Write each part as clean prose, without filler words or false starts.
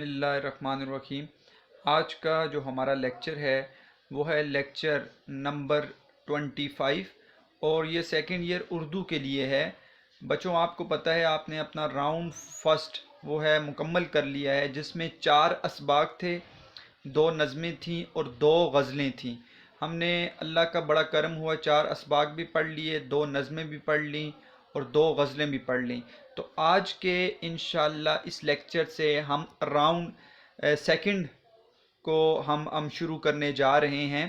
بسم اللہ الرحمن الرحیم۔ آج کا جو ہمارا لیکچر ہے وہ ہے لیکچر نمبر 25 اور یہ سیکنڈ ایئر اردو کے لیے ہے۔ بچوں آپ کو پتہ ہے آپ نے اپنا راؤنڈ فرسٹ وہ ہے مکمل کر لیا ہے، جس میں 4 اسباق تھے، 2 نظمیں تھیں اور 2 غزلیں تھیں۔ ہم نے اللہ کا بڑا کرم ہوا 4 اسباق بھی پڑھ لیے، 2 نظمیں بھی پڑھ لیں اور 2 غزلیں بھی پڑھ لیں۔ تو آج کے انشاءاللہ اس لیکچر سے ہم راؤنڈ سیکنڈ کو ہم شروع کرنے جا رہے ہیں،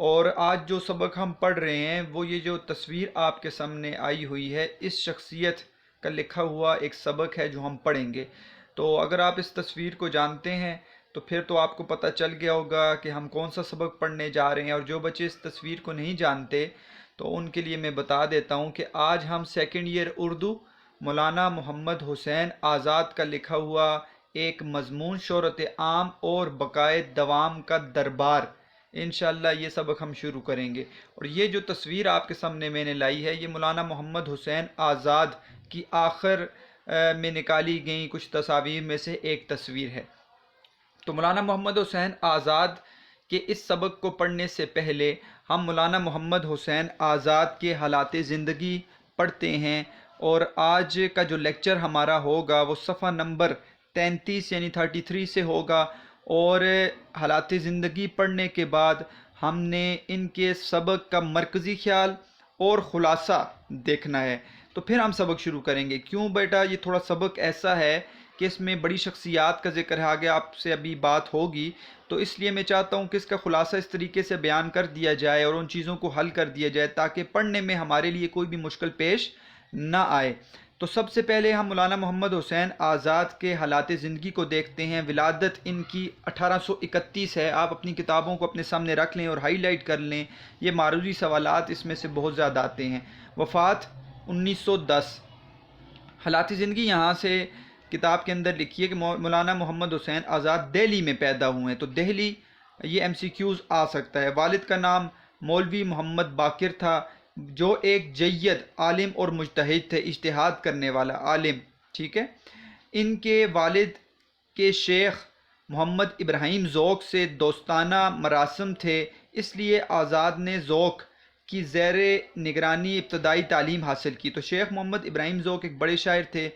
اور آج جو سبق ہم پڑھ رہے ہیں وہ یہ جو تصویر آپ کے سامنے آئی ہوئی ہے، اس شخصیت کا لکھا ہوا ایک سبق ہے جو ہم پڑھیں گے۔ تو اگر آپ اس تصویر کو جانتے ہیں تو پھر تو آپ کو پتہ چل گیا ہوگا کہ ہم کون سا سبق پڑھنے جا رہے ہیں، اور جو بچے اس تصویر کو نہیں جانتے تو ان کے لیے میں بتا دیتا ہوں کہ آج ہم سیکنڈ ایئر اردو مولانا محمد حسین آزاد کا لکھا ہوا ایک مضمون شہرت عام اور بقائے دوام کا دربار، انشاءاللہ یہ سبق ہم شروع کریں گے۔ اور یہ جو تصویر آپ کے سامنے میں نے لائی ہے یہ مولانا محمد حسین آزاد کی آخر میں نکالی گئی کچھ تصاویر میں سے ایک تصویر ہے۔ تو مولانا محمد حسین آزاد کے اس سبق کو پڑھنے سے پہلے ہم مولانا محمد حسین آزاد کے حالات زندگی پڑھتے ہیں، اور آج کا جو لیکچر ہمارا ہوگا وہ صفحہ نمبر 33 یعنی 33 سے ہوگا، اور حالات زندگی پڑھنے کے بعد ہم نے ان کے سبق کا مرکزی خیال اور خلاصہ دیکھنا ہے۔ تو پھر ہم سبق شروع کریں گے۔ کیوں بیٹا؟ یہ تھوڑا سبق ایسا ہے کہ اس میں بڑی شخصیات کا ذکر ہے، آگے آپ سے ابھی بات ہوگی، تو اس لیے میں چاہتا ہوں کہ اس کا خلاصہ اس طریقے سے بیان کر دیا جائے اور ان چیزوں کو حل کر دیا جائے تاکہ پڑھنے میں ہمارے لیے کوئی بھی مشکل پیش نہ آئے۔ تو سب سے پہلے ہم مولانا محمد حسین آزاد کے حالات زندگی کو دیکھتے ہیں۔ ولادت ان کی 1831 ہے، آپ اپنی کتابوں کو اپنے سامنے رکھ لیں اور ہائی لائٹ کر لیں، یہ معروضی سوالات اس میں سے بہت زیادہ آتے ہیں۔ وفات 1910۔ حالات زندگی یہاں سے کتاب کے اندر لکھی ہے کہ مولانا محمد حسین آزاد دہلی میں پیدا ہوئے ہیں، تو دہلی یہ ایم سی کیوز آ سکتا ہے۔ والد کا نام مولوی محمد باقر تھا، جو ایک جید عالم اور مجتہد تھے، اجتہاد کرنے والا عالم، ٹھیک ہے۔ ان کے والد کے شیخ محمد ابراہیم ذوق سے دوستانہ مراسم تھے، اس لیے آزاد نے ذوق کی زیر نگرانی ابتدائی تعلیم حاصل کی۔ تو شیخ محمد ابراہیم ذوق ایک بڑے شاعر تھے،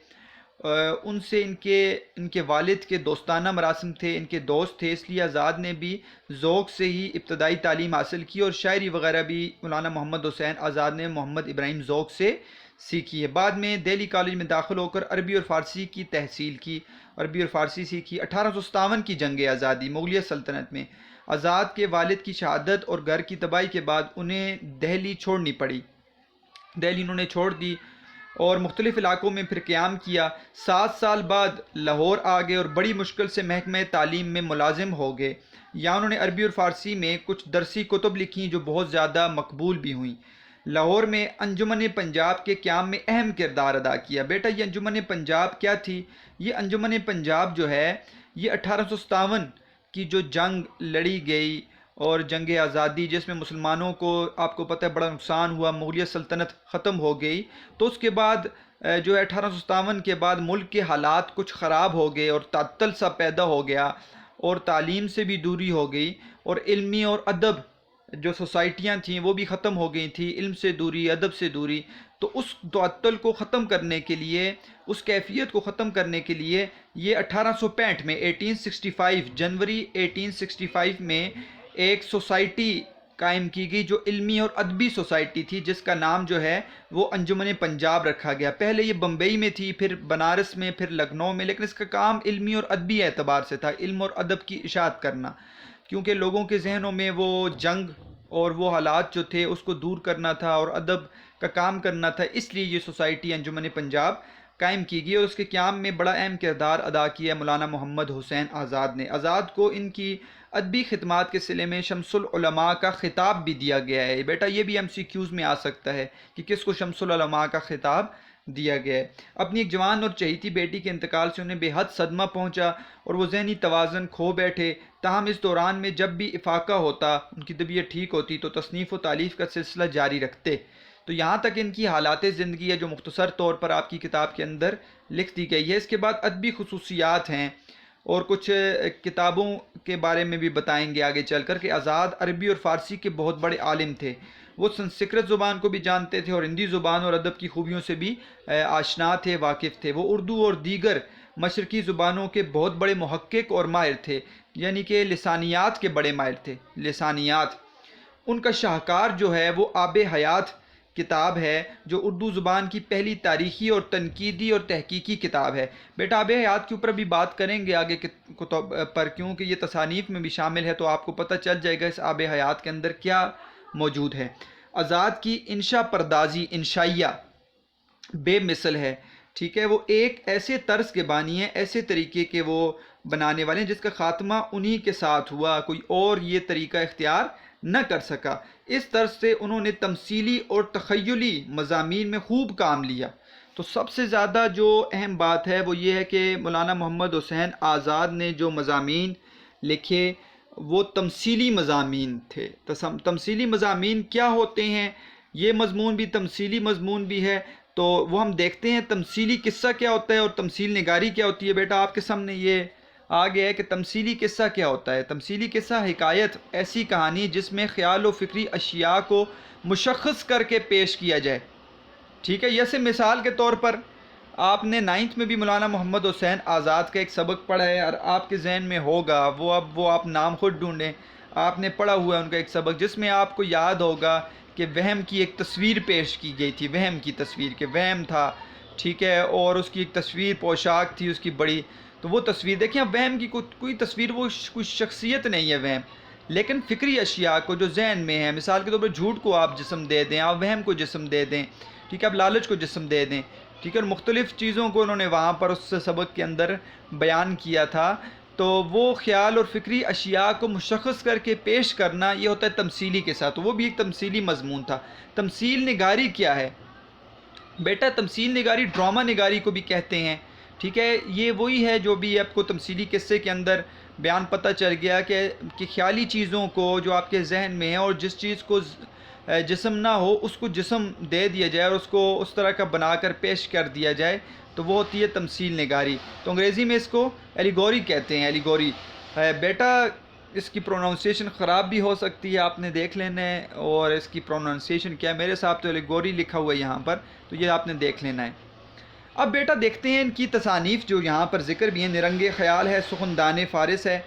ان سے ان کے والد کے دوستانہ مراسم تھے، ان کے دوست تھے، اس لیے آزاد نے بھی ذوق سے ہی ابتدائی تعلیم حاصل کی، اور شاعری وغیرہ بھی مولانا محمد حسین آزاد نے محمد ابراہیم ذوق سے سیکھی ہے۔ بعد میں دہلی کالج میں داخل ہو کر عربی اور فارسی کی تحصیل کی، عربی اور فارسی سیکھی۔ 1857 کی جنگ آزادی مغلیہ سلطنت میں آزاد کے والد کی شہادت اور گھر کی تباہی کے بعد انہیں دہلی چھوڑنی پڑی، دہلی انہوں نے چھوڑ دی اور مختلف علاقوں میں پھر قیام کیا۔ 7 سال بعد لاہور آ گئے اور بڑی مشکل سے محکمہ تعلیم میں ملازم ہو گئے۔ یہاں انہوں نے عربی اور فارسی میں کچھ درسی کتب لکھیں جو بہت زیادہ مقبول بھی ہوئیں۔ لاہور میں انجمن پنجاب کے قیام میں اہم کردار ادا کیا۔ بیٹا یہ انجمن پنجاب کیا تھی؟ یہ انجمن پنجاب جو ہے یہ 1857 کی جو جنگ لڑی گئی اور جنگ آزادی، جس میں مسلمانوں کو آپ کو پتہ ہے بڑا نقصان ہوا، مغلیہ سلطنت ختم ہو گئی، تو اس کے بعد جو ہے 1857 کے بعد ملک کے حالات کچھ خراب ہو گئے اور تعطل سا پیدا ہو گیا، اور تعلیم سے بھی دوری ہو گئی، اور علمی اور ادب جو سوسائٹیاں تھیں وہ بھی ختم ہو گئی تھیں، علم سے دوری، ادب سے دوری۔ تو اس تعطل کو ختم کرنے کے لیے، اس کیفیت کو ختم کرنے کے لیے یہ 1865 میں 1865 جنوری 1865 میں ایک سوسائٹی قائم کی گئی جو علمی اور ادبی سوسائٹی تھی، جس کا نام جو ہے وہ انجمن پنجاب رکھا گیا۔ پہلے یہ بمبئی میں تھی، پھر بنارس میں، پھر لکھنؤ میں، لیکن اس کا کام علمی اور ادبی اعتبار سے تھا، علم اور ادب کی اشاعت کرنا، کیونکہ لوگوں کے ذہنوں میں وہ جنگ اور وہ حالات جو تھے اس کو دور کرنا تھا اور ادب کا کام کرنا تھا، اس لیے یہ سوسائٹی انجمن پنجاب قائم کی گئی، اور اس کے قیام میں بڑا اہم کردار ادا کیا مولانا محمد حسین آزاد نے۔ آزاد کو ان کی ادبی خدمات کے صلے میں شمس العلماء کا خطاب بھی دیا گیا ہے۔ بیٹا یہ بھی ایم سی کیوز میں آ سکتا ہے کہ کس کو شمس العلماء کا خطاب دیا گیا ہے۔ اپنی ایک جوان اور چہیتی بیٹی کے انتقال سے انہیں بے حد صدمہ پہنچا اور وہ ذہنی توازن کھو بیٹھے، تاہم اس دوران میں جب بھی افاقہ ہوتا، ان کی طبیعت ٹھیک ہوتی تو تصنیف و تالیف کا سلسلہ جاری رکھتے۔ تو یہاں تک ان کی حالات زندگی ہے جو مختصر طور پر آپ کی کتاب کے اندر لکھ دی گئی ہے۔ اس کے بعد ادبی خصوصیات ہیں، اور کچھ کتابوں کے بارے میں بھی بتائیں گے آگے چل کر کہ آزاد عربی اور فارسی کے بہت بڑے عالم تھے. وہ سنسکرت زبان کو بھی جانتے تھے اور ہندی زبان اور ادب کی خوبیوں سے بھی آشنا تھے، واقف تھے. وہ اردو اور دیگر مشرقی زبانوں کے بہت بڑے محقق اور ماہر تھے، یعنی کہ لسانیات کے بڑے ماہر تھے. لسانیات ان کا شاہکار جو ہے وہ آب حیات کتاب ہے، جو اردو زبان کی پہلی تاریخی اور تنقیدی اور تحقیقی کتاب ہے. بیٹا آب حیات کے اوپر بھی بات کریں گے آگے کتب پر، کیونکہ یہ تصانیف میں بھی شامل ہے، تو آپ کو پتہ چل جائے گا اس آب حیات کے اندر کیا موجود ہے. آزاد کی انشا پردازی، انشائیہ بے مثل ہے. ٹھیک ہے، وہ ایک ایسے طرز کے بانی ہیں، ایسے طریقے کے وہ بنانے والے ہیں جس کا خاتمہ انہی کے ساتھ ہوا، کوئی اور یہ طریقہ اختیار نہ کر سکا. اس طرز سے انہوں نے تمثیلی اور تخیلی مضامین میں خوب کام لیا. تو سب سے زیادہ جو اہم بات ہے وہ یہ ہے کہ مولانا محمد حسین آزاد نے جو مضامین لکھے وہ تمثیلی مضامین تھے. تمثیلی مضامین کیا ہوتے ہیں؟ یہ مضمون بھی تمثیلی مضمون بھی ہے، تو وہ ہم دیکھتے ہیں تمثیلی قصہ کیا ہوتا ہے اور تمثیل نگاری کیا ہوتی ہے. بیٹا آپ کے سامنے یہ آ گیا ہے کہ تمثیلی قصہ کیا ہوتا ہے. تمثیلی قصہ حکایت، ایسی کہانی جس میں خیال و فکری اشیاء کو مشخص کر کے پیش کیا جائے. ٹھیک ہے، جیسے مثال کے طور پر آپ نے 9th میں بھی مولانا محمد حسین آزاد کا ایک سبق پڑھا ہے اور آپ کے ذہن میں ہوگا، وہ آپ نام خود ڈھونڈیں. آپ نے پڑھا ہوا ہے ان کا ایک سبق جس میں آپ کو یاد ہوگا کہ وہم کی ایک تصویر پیش کی گئی تھی، وہم کی تصویر، کہ وہم تھا. ٹھیک ہے، اور اس کی ایک تصویر پوشاک تھی اس کی بڑی. تو وہ تصویر دیکھیں، اب وہم کی کوئی تصویر، وہ کوئی شخصیت نہیں ہے وہم، لیکن فکری اشیاء کو جو ذہن میں ہے، مثال کے طور پر جھوٹ کو آپ جسم دے دیں، آپ وہم کو جسم دے دیں. ٹھیک ہے، آپ لالچ کو جسم دے دیں. ٹھیک ہے، اور مختلف چیزوں کو انہوں نے وہاں پر اس سبق کے اندر بیان کیا تھا. تو وہ خیال اور فکری اشیاء کو مشخص کر کے پیش کرنا، یہ ہوتا ہے تمثیلی کے ساتھ. وہ بھی ایک تمثیلی مضمون تھا. تمثیل نگاری کیا ہے؟ بیٹا تمثیل نگاری ڈرامہ نگاری کو بھی کہتے ہیں. ٹھیک ہے، یہ وہی ہے جو بھی آپ کو تمثیلی قصے کے اندر بیان پتہ چل گیا کہ خیالی چیزوں کو جو آپ کے ذہن میں ہے اور جس چیز کو جسم نہ ہو اس کو جسم دے دیا جائے اور اس کو اس طرح کا بنا کر پیش کر دیا جائے، تو وہ ہوتی ہے تمثیل نگاری. تو انگریزی میں اس کو ایلیگوری کہتے ہیں. ایلیگوری بیٹا اس کی پروننسیشن خراب بھی ہو سکتی ہے، آپ نے دیکھ لینا ہے. اور اس کی پروننسیشن کیا ہے، میرے صاحب تو ایلیگوری لکھا ہوا ہے یہاں پر، تو یہ آپ نے دیکھ لینا ہے. اب بیٹا دیکھتے ہیں ان کی تصانیف جو یہاں پر ذکر بھی ہیں. نرنگ خیال ہے، سخندان فارس ہے،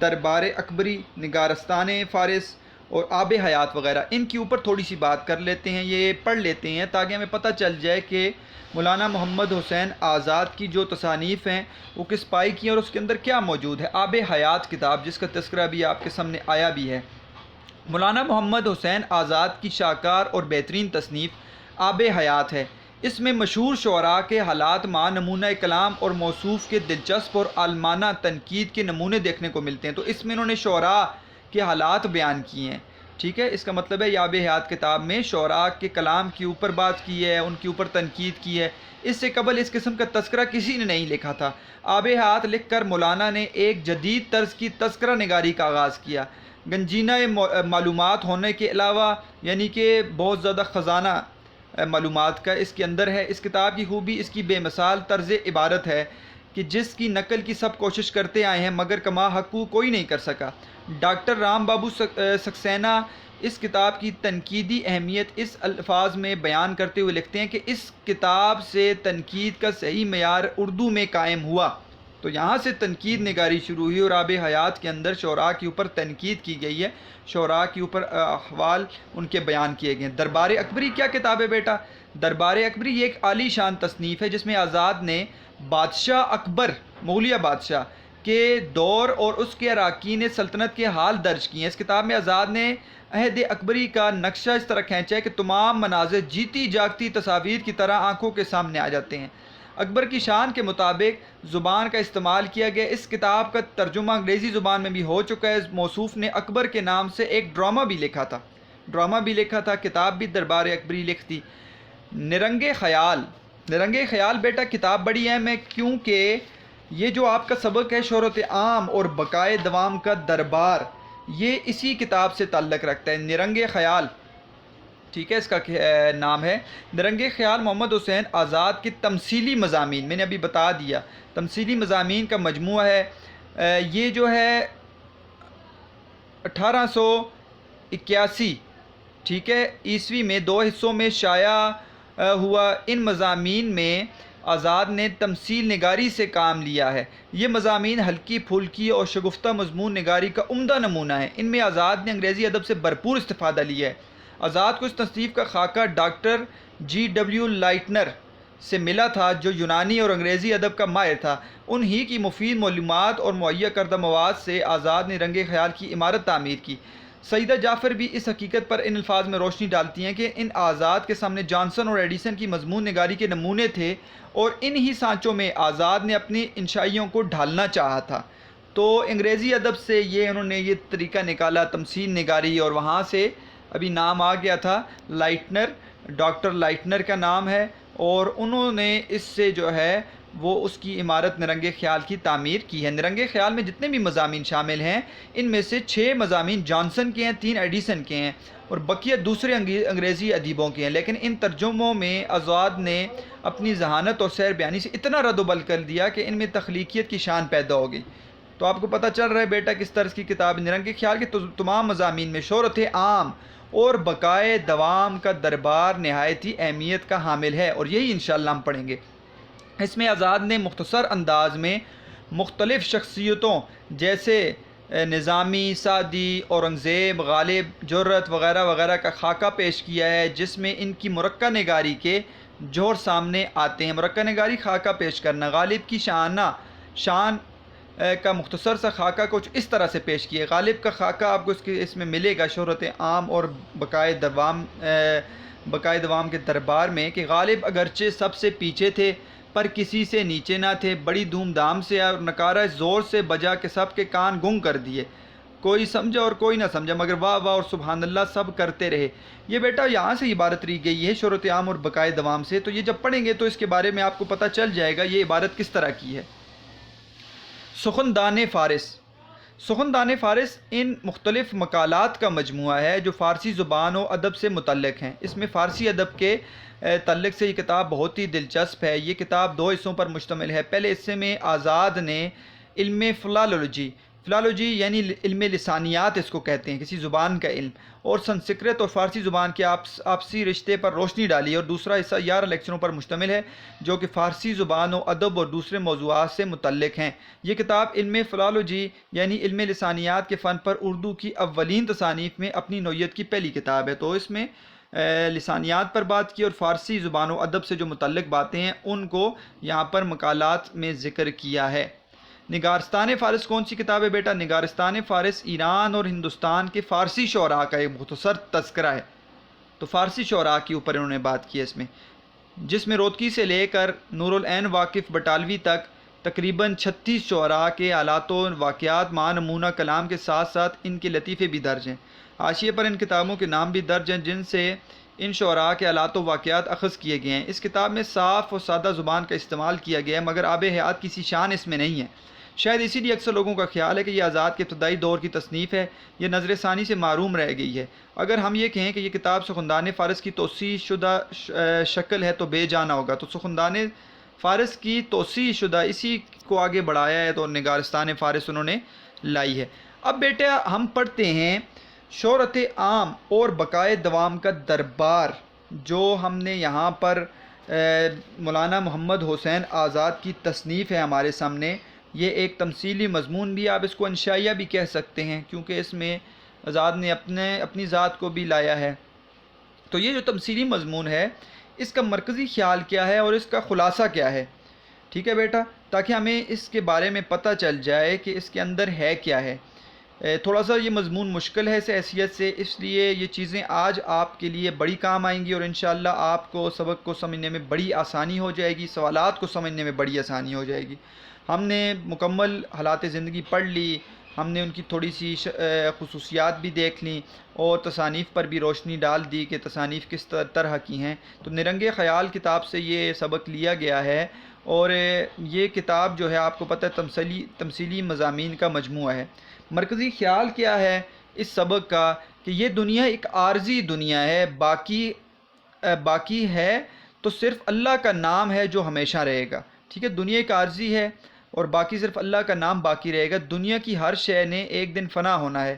دربار اکبری، نگارستان فارس اور آب حیات وغیرہ. ان کے اوپر تھوڑی سی بات کر لیتے ہیں، یہ پڑھ لیتے ہیں تاکہ ہمیں پتہ چل جائے کہ مولانا محمد حسین آزاد کی جو تصانیف ہیں وہ کس پائی کی ہیں اور اس کے اندر کیا موجود ہے. آب حیات کتاب جس کا تذکرہ بھی آپ کے سامنے آیا بھی ہے. مولانا محمد حسین آزاد کی شاہکار اور بہترین تصنیف آب حیات ہے. اس میں مشہور شعراء کے حالات مع نمونہ کلام اور موصوف کے دلچسپ اور عالمانہ تنقید کے نمونے دیکھنے کو ملتے ہیں. تو اس میں انہوں نے شعراء کے حالات بیان کیے ہیں. ٹھیک ہے، اس کا مطلب ہے یہ آب حیات کتاب میں شعراء کے کلام کے اوپر بات کی ہے، ان کے اوپر تنقید کی ہے. اس سے قبل اس قسم کا تذکرہ کسی نے نہیں لکھا تھا. آب حیات لکھ کر مولانا نے ایک جدید طرز کی تذکرہ نگاری کا آغاز کیا. گنجینہ معلومات ہونے کے علاوہ، یعنی کہ بہت زیادہ خزانہ معلومات کا اس کے اندر ہے. اس کتاب کی خوبی اس کی بے مثال طرز عبارت ہے کہ جس کی نقل کی سب کوشش کرتے آئے ہیں مگر کما حق کو کوئی نہیں کر سکا. ڈاکٹر رام بابو سکسینہ اس کتاب کی تنقیدی اہمیت اس الفاظ میں بیان کرتے ہوئے لکھتے ہیں کہ اس کتاب سے تنقید کا صحیح معیار اردو میں قائم ہوا. تو یہاں سے تنقید نگاری شروع ہوئی اور آب حیات کے اندر شعراء کے اوپر تنقید کی گئی ہے، شعراء کے اوپر احوال ان کے بیان کیے گئے ہیں. دربار اکبری کیا کتاب ہے بیٹا؟ دربار اکبری یہ ایک عالی شان تصنیف ہے جس میں آزاد نے بادشاہ اکبر، مغلیہ بادشاہ کے دور اور اس کے اراکین سلطنت کے حال درج کیے ہیں. اس کتاب میں آزاد نے عہد اکبری کا نقشہ اس طرح کھینچا ہے کہ تمام مناظر جیتی جاگتی تصاویر کی طرح آنکھوں کے سامنے آ جاتے ہیں. اکبر کی شان کے مطابق زبان کا استعمال کیا گیا. اس کتاب کا ترجمہ انگریزی زبان میں بھی ہو چکا ہے. موصوف نے اکبر کے نام سے ایک ڈرامہ بھی لکھا تھا. کتاب بھی دربار اکبری لکھتی. نرنگ خیال بیٹا کتاب بڑی اہم ہے کیونکہ یہ جو آپ کا سبق ہے شہرت عام اور بقائے دوام کا دربار، یہ اسی کتاب سے تعلق رکھتا ہے. نرنگ خیال، ٹھیک ہے، اس کا نام ہے. نرنگ خیال محمد حسین آزاد کے تمثیلی مضامین، میں نے ابھی بتا دیا، تمثیلی مضامین کا مجموعہ ہے. یہ جو ہے 1881 ٹھیک ہے عیسوی میں 2 حصوں میں شائع ہوا۔ ان مضامین میں آزاد نے تمثیل نگاری سے کام لیا ہے۔ یہ مضامین ہلکی پھلکی اور شگفتہ مضمون نگاری کا عمدہ نمونہ ہے۔ ان میں آزاد نے انگریزی ادب سے بھرپور استفادہ لیا ہے۔ آزاد کو اس تصنیف کا خاکہ ڈاکٹر GW لائٹنر سے ملا تھا جو یونانی اور انگریزی ادب کا ماہر تھا۔ انہی کی مفید معلومات اور مہیا کردہ مواد سے آزاد نے رنگ خیال کی عمارت تعمیر کی۔ سیدہ جعفر بھی اس حقیقت پر ان الفاظ میں روشنی ڈالتی ہیں کہ ان آزاد کے سامنے جانسن اور ایڈیسن کی مضمون نگاری کے نمونے تھے اور ان ہی سانچوں میں آزاد نے اپنی انشائیوں کو ڈھالنا چاہا تھا۔ تو انگریزی ادب سے انہوں نے یہ طریقہ نکالا تمثیل نگاری، اور وہاں سے ابھی نام آ گیا تھا لائٹنر، ڈاکٹر لائٹنر کا نام ہے، اور انہوں نے اس سے جو ہے وہ اس کی عمارت نرنگ خیال کی تعمیر کی ہے۔ نرنگ خیال میں جتنے بھی مضامین شامل ہیں ان میں سے 6 مضامین جانسن کے ہیں، 3 ایڈیسن کے ہیں اور بقیہ دوسرے انگریزی ادیبوں کے ہیں، لیکن ان ترجموں میں آزاد نے اپنی ذہانت اور سیر بیانی سے اتنا رد و بدل کر دیا کہ ان میں تخلیقیت کی شان پیدا ہو گئی۔ تو آپ کو پتہ چل رہا ہے بیٹا کس طرح کی کتاب نرنگ خیال کے تمام مضامین میں شہرت عام اور بقائے دوام کا دربار نہایت ہی اہمیت کا حامل ہے، اور یہی انشاءاللہ ہم پڑھیں گے۔ اس میں آزاد نے مختصر انداز میں مختلف شخصیتوں جیسے نظامی، سعدی، اورنگزیب، غالب، جرت وغیرہ وغیرہ کا خاکہ پیش کیا ہے، جس میں ان کی مرکہ نگاری کے جوہر سامنے آتے ہیں۔ مرکہ نگاری خاکہ پیش کرنا، غالب کی شان کا مختصر سا خاکہ کچھ اس طرح سے پیش کیا ہے۔ غالب کا خاکہ آپ کو اس میں ملے گا شہرت عام اور بقائے دوام کے دربار میں، کہ غالب اگرچہ سب سے پیچھے تھے پر کسی سے نیچے نہ تھے، بڑی دھوم دھام سے اور نکارہ زور سے بجا کے سب کے کان گنگ کر دیے، کوئی سمجھا اور کوئی نہ سمجھا مگر واہ واہ اور سبحان اللہ سب کرتے رہے۔ یہ بیٹا یہاں سے عبارت لی گئی ہے شہرت عام اور بقائے دوام سے، تو یہ جب پڑھیں گے تو اس کے بارے میں آپ کو پتہ چل جائے گا یہ عبارت کس طرح کی ہے۔ سخندان فارس۔ سخندان فارس ان مختلف مقالات کا مجموعہ ہے جو فارسی زبان و ادب سے متعلق ہیں۔ اس میں فارسی ادب کے تعلق سے یہ کتاب بہت ہی دلچسپ ہے۔ یہ کتاب 2 حصوں پر مشتمل ہے۔ پہلے حصے میں آزاد نے علم فلالوجی یعنی علم لسانیات اس کو کہتے ہیں، کسی زبان کا علم، اور سنسکرت اور فارسی زبان کے آپسی رشتے پر روشنی ڈالی، اور دوسرا حصہ 11 لیکچروں پر مشتمل ہے جو کہ فارسی زبان و ادب اور دوسرے موضوعات سے متعلق ہیں۔ یہ کتاب علم فلالوجی یعنی علم لسانیات کے فن پر اردو کی اولین تصانیف میں اپنی نوعیت کی پہلی کتاب ہے۔ تو اس میں لسانیات پر بات کی اور فارسی زبان و ادب سے جو متعلق باتیں ہیں ان کو یہاں پر مقالات میں ذکر کیا ہے۔ نگارستان فارس کون سی کتاب ہے بیٹا؟ نگارستان فارس ایران اور ہندوستان کے فارسی شعراء کا ایک مختصر تذکرہ ہے۔ تو فارسی شعراء کے اوپر انہوں نے بات کی ہے اس میں، جس میں رودکی سے لے کر نور العین واقف بٹالوی تک تقریباً 36 شعراء کے حالات و واقعات مع نمونہ کلام کے ساتھ ساتھ ان کے لطیفے بھی درج ہیں۔ حاشیے پر ان کتابوں کے نام بھی درج ہیں جن سے ان شعراء کے حالات و واقعات اخذ کیے گئے ہیں۔ اس کتاب میں صاف و سادہ زبان کا استعمال کیا گیا ہے مگر آب حیات کسی شان اس میں نہیں ہے۔ شاید اسی لیے اکثر لوگوں کا خیال ہے کہ یہ آزاد کے ابتدائی دور کی تصنیف ہے، یہ نظر ثانی سے معروم رہ گئی ہے۔ اگر ہم یہ کہیں کہ یہ کتاب سخندان فارس کی توسیع شدہ شکل ہے تو بے جانا ہوگا۔ تو سخندان فارس کی توسیع شدہ اسی کو آگے بڑھایا ہے تو نگارستان فارس انہوں نے لائی ہے۔ اب بیٹا ہم پڑھتے ہیں شہرت عام اور بقائے دوام کا دربار، جو ہم نے یہاں پر مولانا محمد حسین آزاد کی تصنیف ہے ہمارے سامنے۔ یہ ایک تمثیلی مضمون بھی، آپ اس کو انشائیہ بھی کہہ سکتے ہیں کیونکہ اس میں آزاد نے اپنی ذات کو بھی لایا ہے۔ تو یہ جو تمثیلی مضمون ہے اس کا مرکزی خیال کیا ہے اور اس کا خلاصہ کیا ہے، ٹھیک ہے بیٹا، تاکہ ہمیں اس کے بارے میں پتہ چل جائے کہ اس کے اندر ہے کیا ہے۔ تھوڑا سا یہ مضمون مشکل ہے اس حیثیت سے، اس لیے یہ چیزیں آج آپ کے لیے بڑی کام آئیں گی اور انشاءاللہ آپ کو سبق کو سمجھنے میں بڑی آسانی ہو جائے گی، سوالات کو سمجھنے میں بڑی آسانی ہو جائے گی۔ ہم نے مکمل حالات زندگی پڑھ لی، ہم نے ان کی تھوڑی سی خصوصیات بھی دیکھ لیں اور تصانیف پر بھی روشنی ڈال دی کہ تصانیف کس طرح کی ہیں۔ تو نرنگ خیال کتاب سے یہ سبق لیا گیا ہے، اور یہ کتاب جو ہے آپ کو پتہ ہے تمثیلی مضامین کا مجموعہ ہے۔ مرکزی خیال کیا ہے اس سبق کا کہ یہ دنیا ایک عارضی دنیا ہے، باقی ہے تو صرف اللہ کا نام ہے جو ہمیشہ رہے گا، ٹھیک ہے۔ دنیا ایک عارضی ہے اور باقی صرف اللہ کا نام باقی رہے گا۔ دنیا کی ہر شے نے ایک دن فنا ہونا ہے،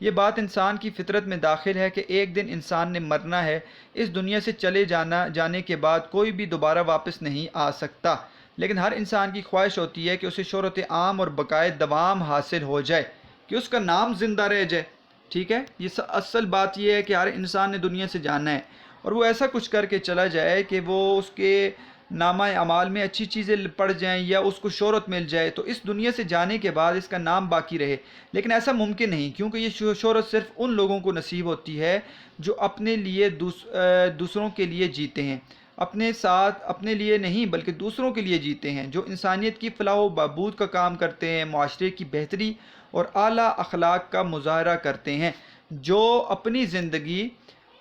یہ بات انسان کی فطرت میں داخل ہے کہ ایک دن انسان نے مرنا ہے۔ اس دنیا سے چلے جانے کے بعد کوئی بھی دوبارہ واپس نہیں آ سکتا، لیکن ہر انسان کی خواہش ہوتی ہے کہ اسے شہرت عام اور بقائے دوام حاصل ہو جائے، کہ اس کا نام زندہ رہ جائے۔ ٹھیک ہے، یہ اصل بات یہ ہے کہ ہر انسان نے دنیا سے جانا ہے، اور وہ ایسا کچھ کر کے چلا جائے کہ وہ اس کے نامہ اعمال میں اچھی چیزیں پڑ جائیں یا اس کو شہرت مل جائے، تو اس دنیا سے جانے کے بعد اس کا نام باقی رہے۔ لیکن ایسا ممکن نہیں، کیونکہ یہ شہرت صرف ان لوگوں کو نصیب ہوتی ہے جو اپنے لیے دوسروں کے لیے جیتے ہیں، اپنے ساتھ اپنے لیے نہیں بلکہ دوسروں کے لیے جیتے ہیں، جو انسانیت کی فلاح و بہبود کا کام کرتے ہیں، معاشرے کی بہتری اور اعلیٰ اخلاق کا مظاہرہ کرتے ہیں، جو اپنی زندگی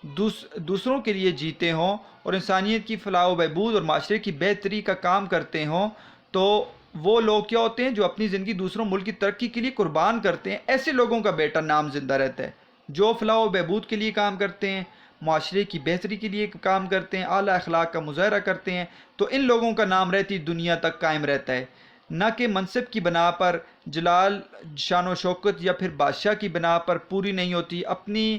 دوسروں کے لیے جیتے ہوں اور انسانیت کی فلاح و بہبود اور معاشرے کی بہتری کا کام کرتے ہوں۔ تو وہ لوگ کیا ہوتے ہیں جو اپنی زندگی دوسروں ملک کی ترقی کے لیے قربان کرتے ہیں، ایسے لوگوں کا بیٹا نام زندہ رہتا ہے، جو فلاح و بہبود کے لیے کام کرتے ہیں، معاشرے کی بہتری کے لیے کام کرتے ہیں، اعلیٰ اخلاق کا مظاہرہ کرتے ہیں، تو ان لوگوں کا نام رہتی دنیا تک قائم رہتا ہے، نہ کہ منصب کی بنا پر، جلال، شان و شوکت یا پھر بادشاہ کی بنا پر پوری نہیں ہوتی۔ اپنی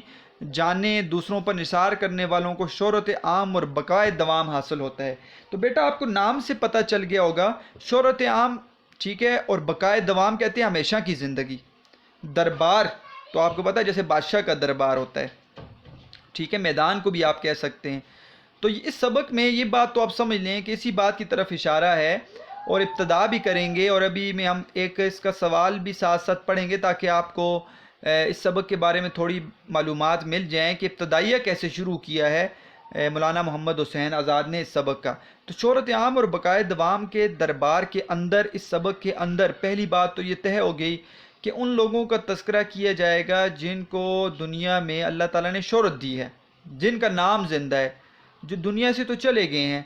جانیں دوسروں پر نثار کرنے والوں کو شہرت عام اور بقائے دوام حاصل ہوتا ہے۔ تو بیٹا آپ کو نام سے پتہ چل گیا ہوگا، شہرت عام، ٹھیک ہے، اور بقائے دوام کہتے ہیں ہمیشہ کی زندگی۔ دربار تو آپ کو پتہ ہے جیسے بادشاہ کا دربار ہوتا ہے، ٹھیک ہے، میدان کو بھی آپ کہہ سکتے ہیں۔ تو اس سبق میں یہ بات تو آپ سمجھ لیں کہ اسی بات کی طرف اشارہ ہے، اور ابتدا بھی کریں گے، اور ابھی میں ہم ایک اس کا سوال بھی ساتھ ساتھ پڑھیں گے تاکہ آپ کو اس سبق کے بارے میں تھوڑی معلومات مل جائیں کہ ابتدائیہ کیسے شروع کیا ہے مولانا محمد حسین آزاد نے اس سبق کا۔ تو شہرت عام اور بقائے دوام کے دربار کے اندر، اس سبق کے اندر پہلی بات تو یہ طے ہو گئی کہ ان لوگوں کا تذکرہ کیا جائے گا جن کو دنیا میں اللہ تعالیٰ نے شہرت دی ہے، جن کا نام زندہ ہے، جو دنیا سے تو چلے گئے ہیں۔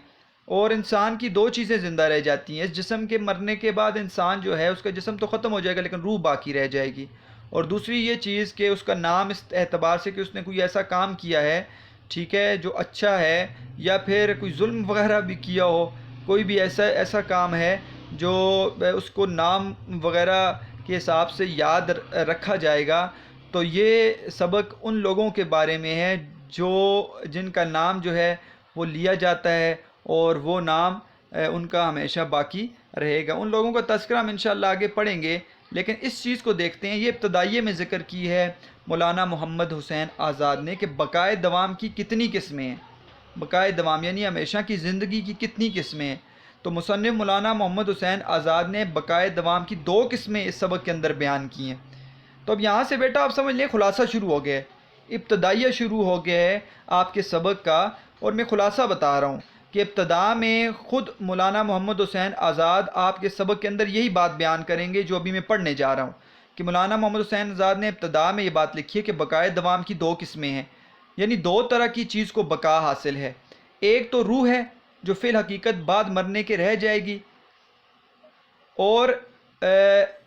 اور انسان کی دو چیزیں زندہ رہ جاتی ہیں، اس جسم کے مرنے کے بعد انسان جو ہے اس کا جسم تو ختم ہو جائے گا لیکن روح باقی رہ جائے گی، اور دوسری یہ چیز کہ اس کا نام اس اعتبار سے کہ اس نے کوئی ایسا کام کیا ہے، ٹھیک ہے، جو اچھا ہے، یا پھر کوئی ظلم وغیرہ بھی کیا ہو، کوئی بھی ایسا کام ہے جو اس کو نام وغیرہ کے حساب سے یاد رکھا جائے گا۔ تو یہ سبق ان لوگوں کے بارے میں ہے جن کا نام جو ہے وہ لیا جاتا ہے اور وہ نام ان کا ہمیشہ باقی رہے گا۔ ان لوگوں کا تذکرہ ہم انشاءاللہ آگے پڑھیں گے، لیکن اس چیز کو دیکھتے ہیں، یہ ابتدائیے میں ذکر کی ہے مولانا محمد حسین آزاد نے کہ بقائے دوام کی کتنی قسمیں ہیں، بقائے دوام یعنی ہمیشہ کی زندگی کی کتنی قسمیں ہیں۔ تو مصنف مولانا محمد حسین آزاد نے بقائے دوام کی دو قسمیں اس سبق کے اندر بیان کی ہیں۔ تو اب یہاں سے بیٹا آپ سمجھ لیں خلاصہ شروع ہو گیا ہے، ابتدائیہ شروع ہو گیا ہے آپ کے سبق کا، اور میں خلاصہ بتا رہا ہوں کہ ابتدا میں خود مولانا محمد حسین آزاد آپ کے سبق کے اندر یہی بات بیان کریں گے جو ابھی میں پڑھنے جا رہا ہوں، کہ مولانا محمد حسین آزاد نے ابتدا میں یہ بات لکھی ہے کہ بقائے دوام کی دو قسمیں ہیں، یعنی دو طرح کی چیز کو بقا حاصل ہے۔ ایک تو روح ہے جو فی الحقیقت بعد مرنے کے رہ جائے گی اور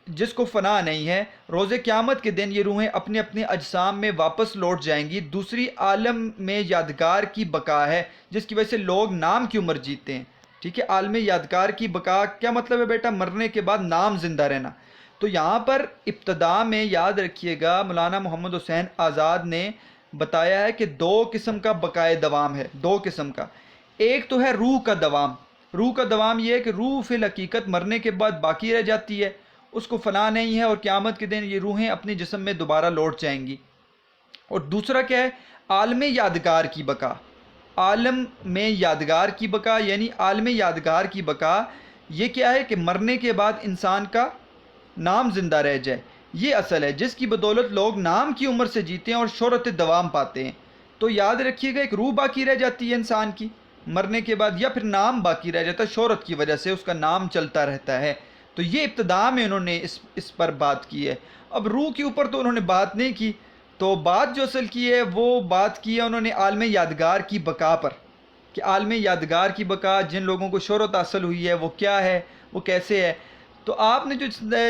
جس کو فنا نہیں ہے، روز قیامت کے دن یہ روحیں اپنے اپنے اجسام میں واپس لوٹ جائیں گی۔ دوسری عالم میں یادگار کی بقا ہے، جس کی وجہ سے لوگ نام کی عمر جیتے ہیں، ٹھیک ہے۔ عالم یادگار کی بقا کیا مطلب ہے بیٹا؟ مرنے کے بعد نام زندہ رہنا۔ تو یہاں پر ابتدا میں یاد رکھیے گا مولانا محمد حسین آزاد نے بتایا ہے کہ دو قسم کا بقائے دوام ہے، دو قسم کا۔ ایک تو ہے روح کا دوام۔ روح کا دوام یہ ہے کہ روح فی الحقیقت مرنے کے بعد باقی رہ جاتی ہے، اس کو فنا نہیں ہے، اور قیامت کے دن یہ روحیں اپنے جسم میں دوبارہ لوٹ جائیں گی۔ اور دوسرا کیا ہے؟ عالم یادگار کی بقا۔ عالم میں یادگار کی بقا یعنی عالم یادگار کی بقا یہ کیا ہے کہ مرنے کے بعد انسان کا نام زندہ رہ جائے، یہ اصل ہے جس کی بدولت لوگ نام کی عمر سے جیتے ہیں اور شہرت دوام پاتے ہیں۔ تو یاد رکھیے گا، ایک روح باقی رہ جاتی ہے انسان کی مرنے کے بعد، یا پھر نام باقی رہ جاتا ہے شہرت کی وجہ سے، اس کا نام چلتا رہتا ہے۔ تو یہ ابتدا میں انہوں نے اس پر بات کی ہے۔ اب روح کے اوپر تو انہوں نے بات نہیں کی، تو بات جو اصل کی ہے وہ بات کی ہے انہوں نے عالم یادگار کی بقا پر، کہ عالم یادگار کی بقا جن لوگوں کو شہرت حاصل ہوئی ہے وہ کیا ہے، وہ کیسے ہے۔ تو آپ نے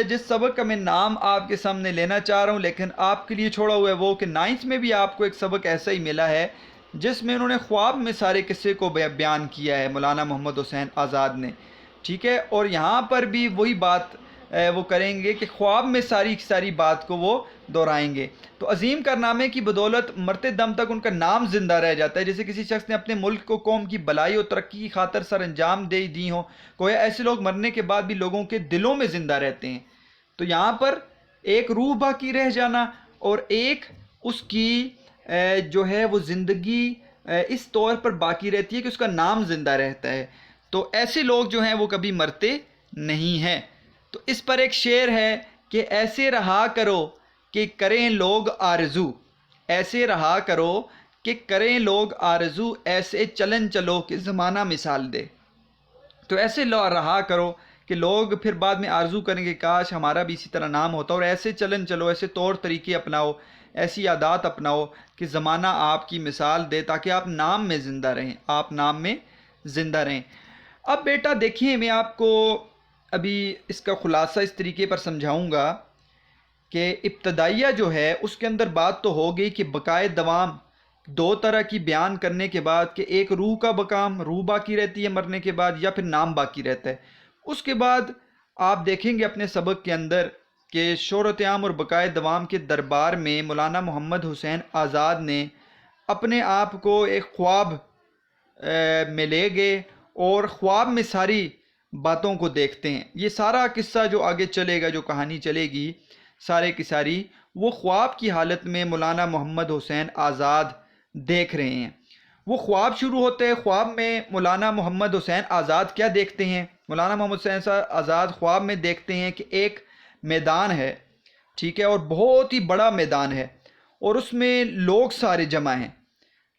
جس سبق کا میں نام آپ کے سامنے لینا چاہ رہا ہوں لیکن آپ کے لیے چھوڑا ہوا ہے وہ کہ 9th میں بھی آپ کو ایک سبق ایسا ہی ملا ہے جس میں انہوں نے خواب میں سارے قصے کو بیان کیا ہے مولانا محمد حسین آزاد نے، ٹھیک ہے۔ اور یہاں پر بھی وہی بات وہ کریں گے کہ خواب میں ساری کی ساری بات کو وہ دہرائیں گے۔ تو عظیم کارنامے کی بدولت مرتے دم تک ان کا نام زندہ رہ جاتا ہے، جیسے کسی شخص نے اپنے ملک کو قوم کی بھلائی اور ترقی کی خاطر سر انجام دے دی ہوں۔ گویا ایسے لوگ مرنے کے بعد بھی لوگوں کے دلوں میں زندہ رہتے ہیں۔ تو یہاں پر ایک روح باقی رہ جانا اور ایک اس کی جو ہے وہ زندگی اس طور پر باقی رہتی ہے کہ اس کا نام زندہ رہتا ہے۔ تو ایسے لوگ جو ہیں وہ کبھی مرتے نہیں ہیں۔ تو اس پر ایک شعر ہے کہ ایسے رہا کرو کہ کریں لوگ آرزو، ایسے رہا کرو کہ کریں لوگ آرزو، ایسے چلن چلو کہ زمانہ مثال دے۔ تو ایسے رہا کرو کہ لوگ پھر بعد میں آرزو کریں گے کاش ہمارا بھی اسی طرح نام ہوتا، اور ایسے چلن چلو، ایسے طور طریقے اپناؤ، ایسی عادات اپناؤ کہ زمانہ آپ کی مثال دے، تاکہ آپ نام میں زندہ رہیں، آپ نام میں زندہ رہیں۔ اب بیٹا دیکھیں، میں آپ کو ابھی اس کا خلاصہ اس طریقے پر سمجھاؤں گا کہ ابتدائیہ جو ہے اس کے اندر بات تو ہو گئی کہ بقائے دوام دو طرح کی بیان کرنے کے بعد کہ ایک روح کا بقام، روح باقی رہتی ہے مرنے کے بعد، یا پھر نام باقی رہتا ہے۔ اس کے بعد آپ دیکھیں گے اپنے سبق کے اندر کہ شہرت عام اور بقائے دوام کے دربار میں مولانا محمد حسین آزاد نے اپنے آپ کو ایک خواب میں لے گئے اور خواب میں ساری باتوں کو دیکھتے ہیں۔ یہ سارا قصہ جو آگے چلے گا، جو کہانی چلے گی سارے کی ساری، وہ خواب کی حالت میں مولانا محمد حسین آزاد دیکھ رہے ہیں۔ وہ خواب شروع ہوتے ہیں۔ خواب میں مولانا محمد حسین آزاد کیا دیکھتے ہیں؟ مولانا محمد حسین آزاد خواب میں دیکھتے ہیں کہ ایک میدان ہے، ٹھیک ہے، اور بہت ہی بڑا میدان ہے، اور اس میں لوگ سارے جمع ہیں،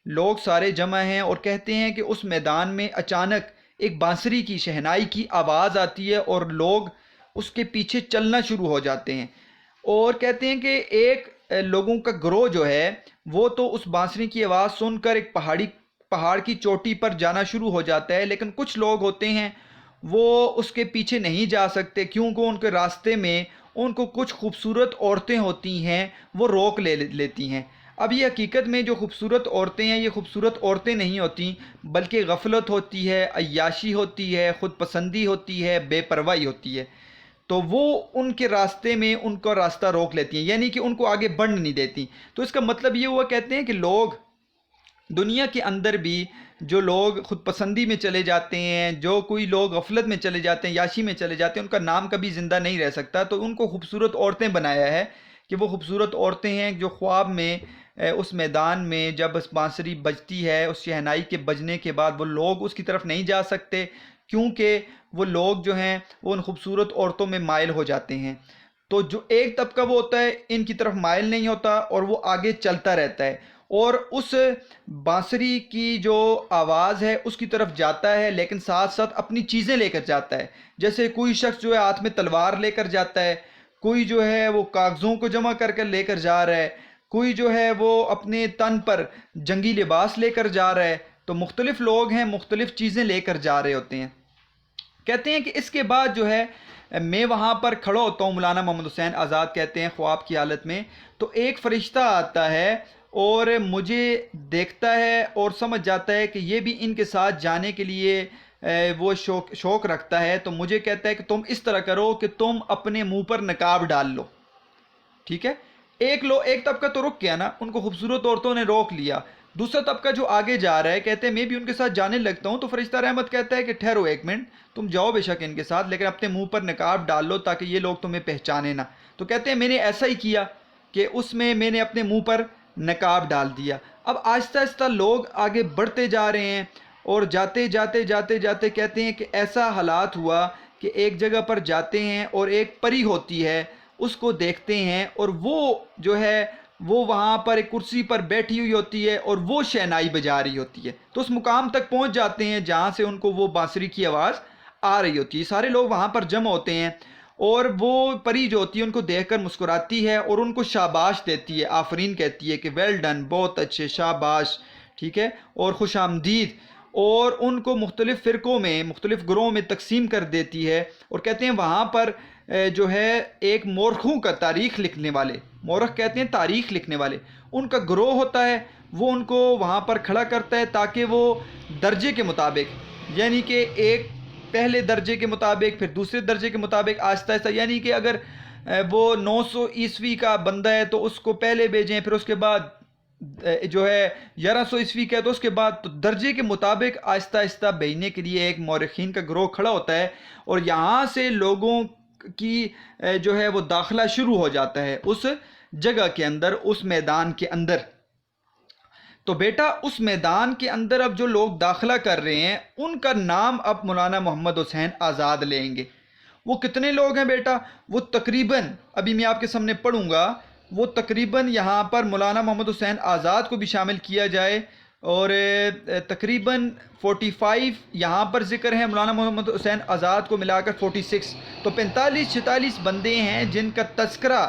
لوگ سارے جمع ہیں، اور کہتے ہیں کہ اس میدان میں اچانک ایک بانسری کی شہنائی کی آواز آتی ہے اور لوگ اس کے پیچھے چلنا شروع ہو جاتے ہیں، اور کہتے ہیں کہ ایک لوگوں کا گروہ جو ہے وہ تو اس بانسری کی آواز سن کر ایک پہاڑ کی چوٹی پر جانا شروع ہو جاتا ہے، لیکن کچھ لوگ ہوتے ہیں وہ اس کے پیچھے نہیں جا سکتے، کیونکہ ان کے راستے میں ان کو کچھ خوبصورت عورتیں ہوتی ہیں، وہ روک لیتی ہیں۔ اب یہ حقیقت میں جو خوبصورت عورتیں ہیں، یہ خوبصورت عورتیں نہیں ہوتی، بلکہ غفلت ہوتی ہے، عیاشی ہوتی ہے، خود پسندی ہوتی ہے، بے پرواہی ہوتی ہے۔ تو وہ ان کے راستے میں ان کا راستہ روک لیتی ہیں، یعنی کہ ان کو آگے بڑھنے نہیں دیتی۔ تو اس کا مطلب یہ ہوا، کہتے ہیں کہ لوگ دنیا کے اندر بھی جو لوگ خود پسندی میں چلے جاتے ہیں، جو کوئی لوگ غفلت میں چلے جاتے ہیں، یاشی میں چلے جاتے ہیں، ان کا نام کبھی زندہ نہیں رہ سکتا۔ تو ان کو خوبصورت عورتیں بنایا ہے کہ وہ خوبصورت عورتیں ہیں جو خواب میں اس میدان میں جب اس بانسری بجتی ہے، اس شہنائی کے بجنے کے بعد وہ لوگ اس کی طرف نہیں جا سکتے، کیونکہ وہ لوگ جو ہیں وہ ان خوبصورت عورتوں میں مائل ہو جاتے ہیں۔ تو جو ایک طبقہ وہ ہوتا ہے ان کی طرف مائل نہیں ہوتا اور وہ آگے چلتا رہتا ہے، اور اس بانسری کی جو آواز ہے اس کی طرف جاتا ہے، لیکن ساتھ ساتھ اپنی چیزیں لے کر جاتا ہے۔ جیسے کوئی شخص جو ہے ہاتھ میں تلوار لے کر جاتا ہے، کوئی جو ہے وہ کاغذوں کو جمع کر لے کر جا رہا ہے، کوئی جو ہے وہ اپنے تن پر جنگی لباس لے کر جا رہا ہے۔ تو مختلف لوگ ہیں، مختلف چیزیں لے کر جا رہے ہوتے ہیں۔ کہتے ہیں کہ اس کے بعد جو ہے میں وہاں پر کھڑا ہوتا ہوں، مولانا محمد حسین آزاد کہتے ہیں خواب کی حالت میں، تو ایک فرشتہ آتا ہے اور مجھے دیکھتا ہے اور سمجھ جاتا ہے کہ یہ بھی ان کے ساتھ جانے کے لیے وہ شوق رکھتا ہے۔ تو مجھے کہتا ہے کہ تم اس طرح کرو کہ تم اپنے منہ پر نقاب ڈال لو، ٹھیک ہے۔ ایک طبقہ تو رک گیا نا، ان کو خوبصورت عورتوں نے روک لیا۔ دوسرا طبقہ جو آگے جا رہا ہے، کہتے ہیں میں بھی ان کے ساتھ جانے لگتا ہوں، تو فرشتہ رحمت کہتا ہے کہ ٹھہرو ایک منٹ، تم جاؤ بے شک ان کے ساتھ، لیکن اپنے منہ پر نقاب ڈال لو تاکہ یہ لوگ تمہیں پہچانے نہ۔ تو کہتے ہیں میں نے ایسا ہی کیا کہ اس میں نے اپنے منہ پر نقاب ڈال دیا۔ اب آہستہ آہستہ لوگ آگے بڑھتے جا رہے ہیں، اور جاتے جاتے کہتے ہیں کہ ایسا حالات ہوا کہ ایک جگہ پر جاتے ہیں اور ایک پری ہوتی ہے، اس کو دیکھتے ہیں، اور وہ جو ہے وہ وہاں پر ایک کرسی پر بیٹھی ہوئی ہوتی ہے اور وہ شہنائی بجا رہی ہوتی ہے۔ تو اس مقام تک پہنچ جاتے ہیں جہاں سے ان کو وہ بانسری کی آواز آ رہی ہوتی ہے۔ سارے لوگ وہاں پر جمع ہوتے ہیں، اور وہ پری جو ہوتی ہے ان کو دیکھ کر مسکراتی ہے اور ان کو شاباش دیتی ہے، آفرین کہتی ہے کہ ویل ڈن، بہت اچھے، شاباش، ٹھیک ہے، اور خوش آمدید، اور ان کو مختلف فرقوں میں، مختلف گروہوں میں تقسیم کر دیتی ہے۔ اور کہتے ہیں وہاں پر جو ہے ایک مورخوں کا، تاریخ لکھنے والے، مورخ کہتے ہیں تاریخ لکھنے والے، ان کا گروہ ہوتا ہے، وہ ان کو وہاں پر کھڑا کرتا ہے تاکہ وہ درجے کے مطابق، یعنی کہ ایک پہلے درجے کے مطابق، پھر دوسرے درجے کے مطابق آہستہ آہستہ، یعنی کہ اگر وہ 900 عیسوی کا بندہ ہے تو اس کو پہلے بھیجیں، پھر اس کے بعد جو ہے 1100 عیسوی کا ہے تو اس کے بعد، تو درجے کے مطابق آہستہ آہستہ بھیجنے کے لیے ایک مورخین کا گروہ کھڑا ہوتا ہے، اور یہاں سے لوگوں کی جو ہے وہ داخلہ شروع ہو جاتا ہے اس جگہ کے اندر، اس میدان کے اندر۔ تو بیٹا اس میدان کے اندر اب جو لوگ داخلہ کر رہے ہیں ان کا نام اب مولانا محمد حسین آزاد لیں گے۔ وہ کتنے لوگ ہیں بیٹا؟ وہ تقریباً، ابھی میں آپ کے سامنے پڑھوں گا، وہ تقریباً یہاں پر مولانا محمد حسین آزاد کو بھی شامل کیا جائے، اور تقریباً 45 یہاں پر ذکر ہے، مولانا محمد حسین آزاد کو ملا کر 46، تو 45-46 بندے ہیں جن کا تذکرہ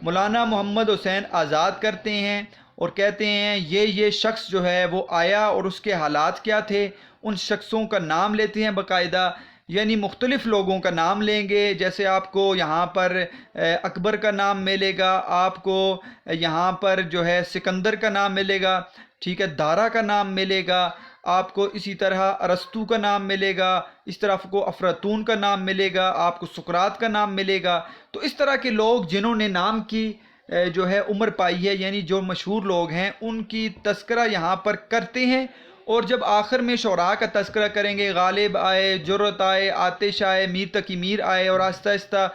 مولانا محمد حسین آزاد کرتے ہیں، اور کہتے ہیں یہ شخص جو ہے وہ آیا اور اس کے حالات کیا تھے، ان شخصوں کا نام لیتے ہیں باقاعدہ، یعنی مختلف لوگوں کا نام لیں گے، جیسے آپ کو یہاں پر اکبر کا نام ملے گا، آپ کو یہاں پر جو ہے سکندر کا نام ملے گا، ٹھیک ہے، دارا کا نام ملے گا، آپ کو اسی طرح ارسطو کا نام ملے گا، اس طرح آپ کو افلاطون کا نام ملے گا، آپ کو سقراط کا نام ملے گا۔ تو اس طرح کے لوگ جنہوں نے نام کی جو ہے عمر پائی ہے، یعنی جو مشہور لوگ ہیں ان کی تذکرہ یہاں پر کرتے ہیں، اور جب آخر میں شعراء کا تذکرہ کریں گے، غالب آئے، جرت آئے، آتش آئے، میر تقی میر آئے، اور آہستہ آہستہ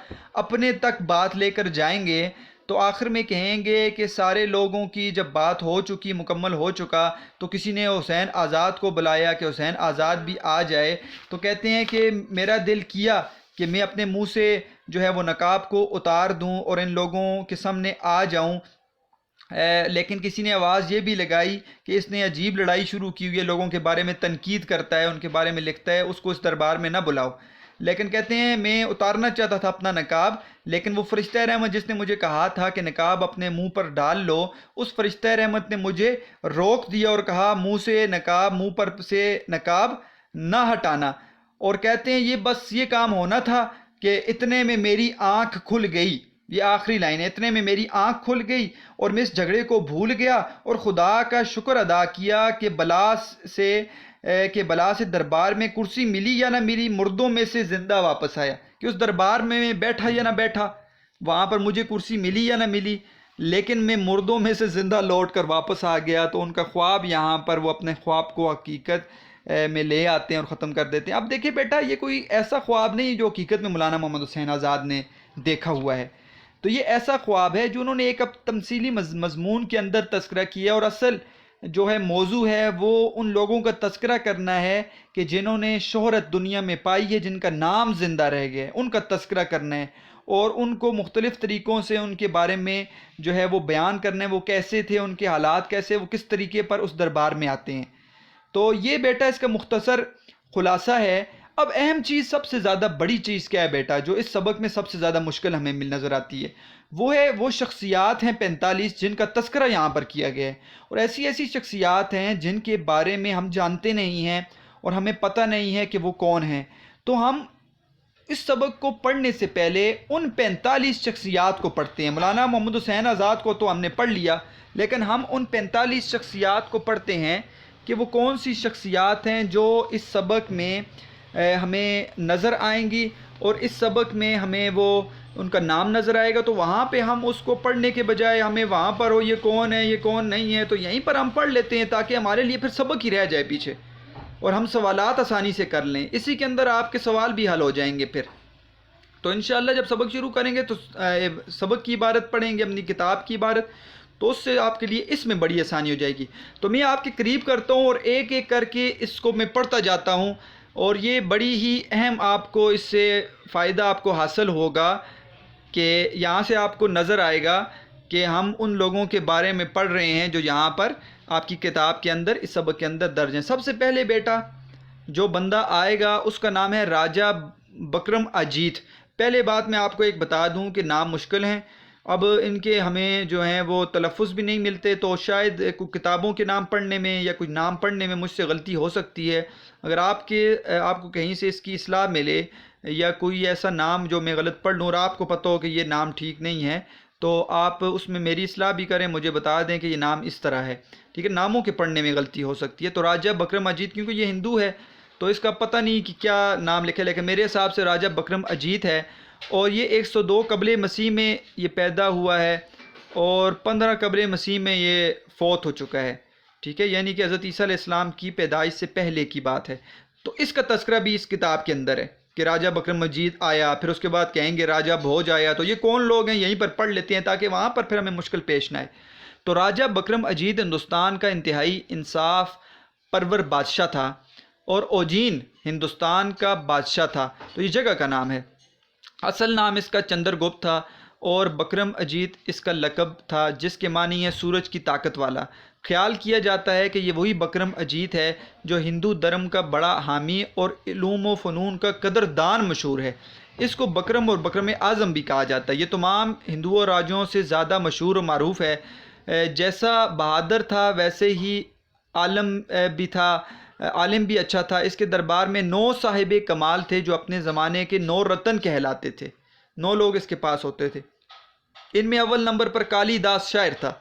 اپنے تک بات لے کر جائیں گے، تو آخر میں کہیں گے کہ سارے لوگوں کی جب بات ہو چکی، مکمل ہو چکا، تو کسی نے حسین آزاد کو بلایا کہ حسین آزاد بھی آ جائے، تو کہتے ہیں کہ میرا دل کیا کہ میں اپنے منہ سے جو ہے وہ نقاب کو اتار دوں اور ان لوگوں کے سامنے آ جاؤں، لیکن کسی نے آواز یہ بھی لگائی کہ اس نے عجیب لڑائی شروع کی ہوئی ہے، لوگوں کے بارے میں تنقید کرتا ہے، ان کے بارے میں لکھتا ہے، اس کو اس دربار میں نہ بلاؤ۔ لیکن کہتے ہیں میں اتارنا چاہتا تھا اپنا نقاب، لیکن وہ فرشتہ رحمت جس نے مجھے کہا تھا کہ نقاب اپنے منہ پر ڈال لو، اس فرشتہ رحمت نے مجھے روک دیا اور کہا منہ پر سے نقاب نہ ہٹانا، اور کہتے ہیں یہ بس یہ کام ہونا تھا کہ اتنے میں میری آنکھ کھل گئی، یہ آخری لائن ہے، اتنے میں میری آنکھ کھل گئی اور میں اس جھگڑے کو بھول گیا اور خدا کا شکر ادا کیا کہ بلا سے دربار میں کرسی ملی یا نہ ملی، مردوں میں سے زندہ واپس آیا، کہ اس دربار میں بیٹھا یا نہ بیٹھا، وہاں پر مجھے کرسی ملی یا نہ ملی، لیکن میں مردوں میں سے زندہ لوٹ کر واپس آ گیا۔ تو ان کا خواب یہاں پر وہ اپنے خواب کو حقیقت میں لے آتے ہیں اور ختم کر دیتے ہیں۔ اب دیکھیں بیٹا، یہ کوئی ایسا خواب نہیں جو حقیقت میں مولانا محمد حسین آزاد نے دیکھا ہوا ہے، تو یہ ایسا خواب ہے جو انہوں نے ایک اب تمثیلی مضمون کے اندر تذکرہ کیا، اور اصل جو ہے موضوع ہے وہ ان لوگوں کا تذکرہ کرنا ہے کہ جنہوں نے شہرت دنیا میں پائی ہے، جن کا نام زندہ رہ گیا ہے، ان کا تذکرہ کرنا ہے، اور ان کو مختلف طریقوں سے ان کے بارے میں جو ہے وہ بیان کرنا ہے، وہ کیسے تھے، ان کے حالات کیسے، وہ کس طریقے پر اس دربار میں آتے ہیں۔ تو یہ بیٹا اس کا مختصر خلاصہ ہے۔ اب اہم چیز، سب سے زیادہ بڑی چیز کیا ہے بیٹا، جو اس سبق میں سب سے زیادہ مشکل ہمیں نظر آتی ہے، وہ شخصیات ہیں 45 جن کا تذکرہ یہاں پر کیا گیا ہے، اور ایسی شخصیات ہیں جن کے بارے میں ہم جانتے نہیں ہیں اور ہمیں پتہ نہیں ہے کہ وہ کون ہیں۔ تو ہم اس سبق کو پڑھنے سے پہلے ان 45 شخصیات کو پڑھتے ہیں۔ مولانا محمد حسین آزاد کو تو ہم نے پڑھ لیا، لیکن ہم ان 45 شخصیات کو پڑھتے ہیں کہ وہ کون سی شخصیات ہیں جو اس سبق میں ہمیں نظر آئیں گی، اور اس سبق میں ہمیں وہ ان کا نام نظر آئے گا، تو وہاں پہ ہم اس کو پڑھنے کے بجائے ہمیں وہاں پر ہو یہ کون ہے یہ کون نہیں ہے، تو یہیں پر ہم پڑھ لیتے ہیں تاکہ ہمارے لیے پھر سبق ہی رہ جائے پیچھے، اور ہم سوالات آسانی سے کر لیں، اسی کے اندر آپ کے سوال بھی حل ہو جائیں گے۔ پھر تو انشاءاللہ جب سبق شروع کریں گے تو سبق کی عبارت پڑھیں گے، اپنی کتاب کی عبارت، تو اس سے آپ کے لیے اس میں بڑی آسانی ہو جائے گی۔ تو میں آپ کے قریب کرتا ہوں اور ایک ایک کر کے اس کو میں پڑھتا جاتا ہوں، اور یہ بڑی ہی اہم آپ کو اس سے فائدہ آپ کو حاصل ہوگا کہ یہاں سے آپ کو نظر آئے گا کہ ہم ان لوگوں کے بارے میں پڑھ رہے ہیں جو یہاں پر آپ کی کتاب کے اندر اس سبق کے اندر درج ہیں۔ سب سے پہلے بیٹا جو بندہ آئے گا اس کا نام ہے راجہ بکرم اجیت۔ پہلے بات میں آپ کو ایک بتا دوں کہ نام مشکل ہیں، اب ان کے ہمیں جو ہیں وہ تلفظ بھی نہیں ملتے، تو شاید کوئی کتابوں کے نام پڑھنے میں یا کوئی نام پڑھنے میں مجھ سے غلطی ہو سکتی ہے۔ اگر آپ کو کہیں سے اس کی اصلاح ملے یا کوئی ایسا نام جو میں غلط پڑھ لوں اور آپ کو پتہ ہو کہ یہ نام ٹھیک نہیں ہے، تو آپ اس میں میری اصلاح بھی کریں، مجھے بتا دیں کہ یہ نام اس طرح ہے، ٹھیک ہے، ناموں کے پڑھنے میں غلطی ہو سکتی ہے۔ تو راجہ بکرم اجیت کیونکہ یہ ہندو ہے تو اس کا پتہ نہیں کہ کیا نام لکھا ہے، لیکن میرے حساب سے راجہ بکرم اجیت ہے، اور یہ 102 قبل مسیح میں یہ پیدا ہوا ہے اور 15 قبل مسیح میں یہ فوت ہو چکا ہے، ٹھیک ہے، یعنی کہ حضرت عیسیٰ علیہ السلام کی پیدائش سے پہلے کی بات ہے۔ تو اس کا تذکرہ بھی اس کتاب کے اندر ہے کہ راجہ بکرم اجیت آیا، پھر اس کے بعد کہیں گے راجہ بھوج آیا، تو یہ کون لوگ ہیں یہیں پر پڑھ لیتے ہیں تاکہ وہاں پر پھر ہمیں مشکل پیش نہ آئے۔ تو راجہ بکرم اجیت ہندوستان کا انتہائی انصاف پرور بادشاہ تھا، اور اوجین ہندوستان کا بادشاہ تھا، تو یہ جگہ کا نام ہے۔ اصل نام اس کا چندر گپت تھا، اور بکرم اجیت اس کا لقب تھا جس کے معنی ہے سورج کی طاقت والا۔ خیال کیا جاتا ہے کہ یہ وہی بکرم اجیت ہے جو ہندو دھرم کا بڑا حامی اور علوم و فنون کا قدردان مشہور ہے۔ اس کو بکرم اور بکرم اعظم بھی کہا جاتا ہے۔ یہ تمام ہندوؤں راجوں سے زیادہ مشہور و معروف ہے۔ جیسا بہادر تھا ویسے ہی عالم بھی تھا، عالم بھی اچھا تھا۔ اس کے دربار میں 9 صاحب کمال تھے جو اپنے زمانے کے 9 رتن کہلاتے تھے۔ 9 لوگ اس کے پاس ہوتے تھے۔ ان میں اول نمبر پر کالی داس شاعر تھا،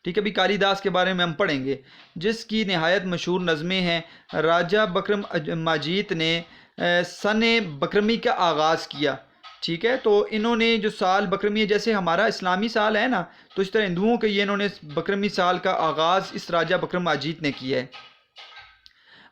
ٹھیک ہے، ابھی کالی داس کے بارے میں ہم پڑھیں گے، جس کی نہایت مشہور نظمیں ہیں۔ راجہ بکرم اجیت نے سن بکرمی کا آغاز کیا، ٹھیک ہے، تو انہوں نے جو سال بکرمی ہے، جیسے ہمارا اسلامی سال ہے نا، تو اس طرح ہندوؤں کے یہ انہوں نے بکرمی سال کا آغاز اس راجہ بکرم اجیت نے کیا ہے،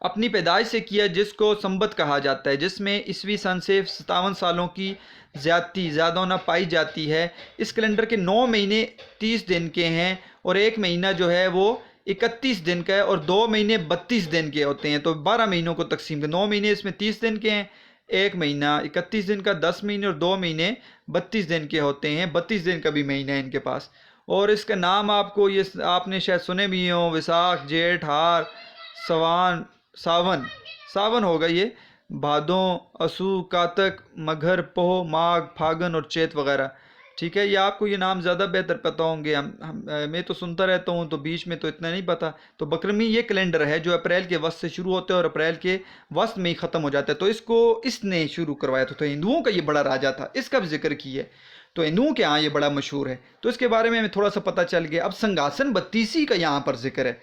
اپنی پیدائش سے کیا، جس کو سنبت کہا جاتا ہے، جس میں عیسوی سن سے 57 سالوں کی زیادہ ہونا پائی جاتی ہے۔ اس کیلنڈر کے 9 مہینے 30 دن کے ہیں، اور ایک مہینہ جو ہے وہ 31 دن کا ہے، اور 2 مہینے 32 دن کے ہوتے ہیں، تو 12 مہینوں کو تقسیم کر، 9 مہینے اس میں 30 دن کے ہیں، ایک مہینہ 31 دن کا، 10 مہینے اور 2 مہینے 32 دن کے ہوتے ہیں، 32 دن کا بھی مہینہ ہے ان کے پاس۔ اور اس کا نام آپ کو یہ آپ نے شاید سنے بھی ہوں، وساکھ، جیٹھ، ہار، ساون ہوگا، یہ بھادوں، اسو، کاتک، مگھر، پوہ، ماگھ، پھاگن اور چیت وغیرہ، ٹھیک ہے، یہ آپ کو یہ نام زیادہ بہتر پتہ ہوں گے، میں تو سنتا رہتا ہوں تو بیچ میں تو اتنا نہیں پتہ۔ تو بکرمی یہ کیلنڈر ہے جو اپریل کے وسط سے شروع ہوتا ہے اور اپریل کے وسط میں ہی ختم ہو جاتا ہے، تو اس کو اس نے شروع کروایا تھا، تو ہندوؤں کا یہ بڑا راجہ تھا، اس کا بھی ذکر کیا ہے، تو ہندوؤں کے ہاں یہ بڑا مشہور ہے، تو اس کے بارے میں ہمیں تھوڑا سا پتہ چل گیا۔ اب سنگاسن بتیسی کا یہاں پر ذکر ہے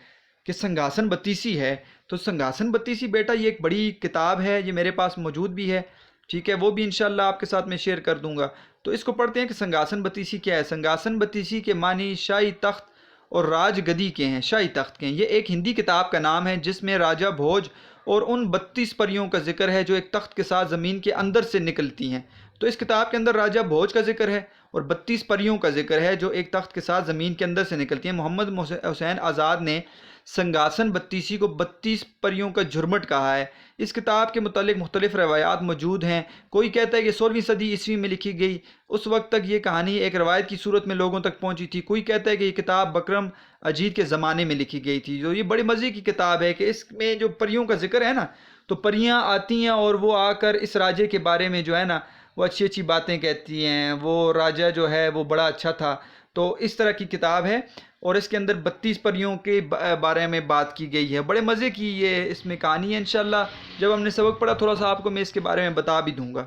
کہ سنگاسن بتیسی ہے، تو سنگاسن بتیسی بیٹا یہ ایک بڑی کتاب ہے، یہ میرے پاس موجود بھی ہے، ٹھیک ہے، وہ بھی انشاءاللہ آپ کے ساتھ میں شیئر کر دوں گا۔ تو اس کو پڑھتے ہیں کہ سنگاسن بتیسی کیا ہے۔ سنگاسن بتیسی کے معنی شاہی تخت اور راج گدی کے ہیں، شاہی تخت کے ہیں۔ یہ ایک ہندی کتاب کا نام ہے جس میں راجہ بھوج اور ان 32 پریوں کا ذکر ہے جو ایک تخت کے ساتھ زمین کے اندر سے نکلتی ہیں۔ تو اس کتاب کے اندر راجہ بھوج کا ذکر ہے اور 32 پریوں کا ذکر ہے جو ایک تخت کے ساتھ زمین کے اندر سے نکلتی ہیں۔ محمد حسین آزاد نے سنگاسن بتیسی کو 32 پریوں کا جھرمٹ کہا ہے۔ اس کتاب کے متعلق مختلف روایات موجود ہیں۔ کوئی کہتا ہے کہ 16ویں صدی عیسوی میں لکھی گئی، اس وقت تک یہ کہانی ایک روایت کی صورت میں لوگوں تک پہنچی تھی۔ کوئی کہتا ہے کہ یہ کتاب بکرم اجیت کے زمانے میں لکھی گئی تھی۔ جو یہ بڑی مزے کی کتاب ہے کہ اس میں جو پریوں کا ذکر ہے نا، تو پریاں آتی ہیں اور وہ آ کر اس راجے کے بارے میں جو ہے نا وہ اچھی اچھی باتیں کہتی ہیں، وہ راجہ جو ہے وہ بڑا اچھا تھا۔ تو اس طرح کی کتاب ہے اور اس کے اندر 32 پریوں کے بارے میں بات کی گئی ہے۔ بڑے مزے کی یہ اس میں کہانی ہے، انشاءاللہ جب ہم نے سبق پڑھا تھوڑا سا آپ کو میں اس کے بارے میں بتا بھی دوں گا۔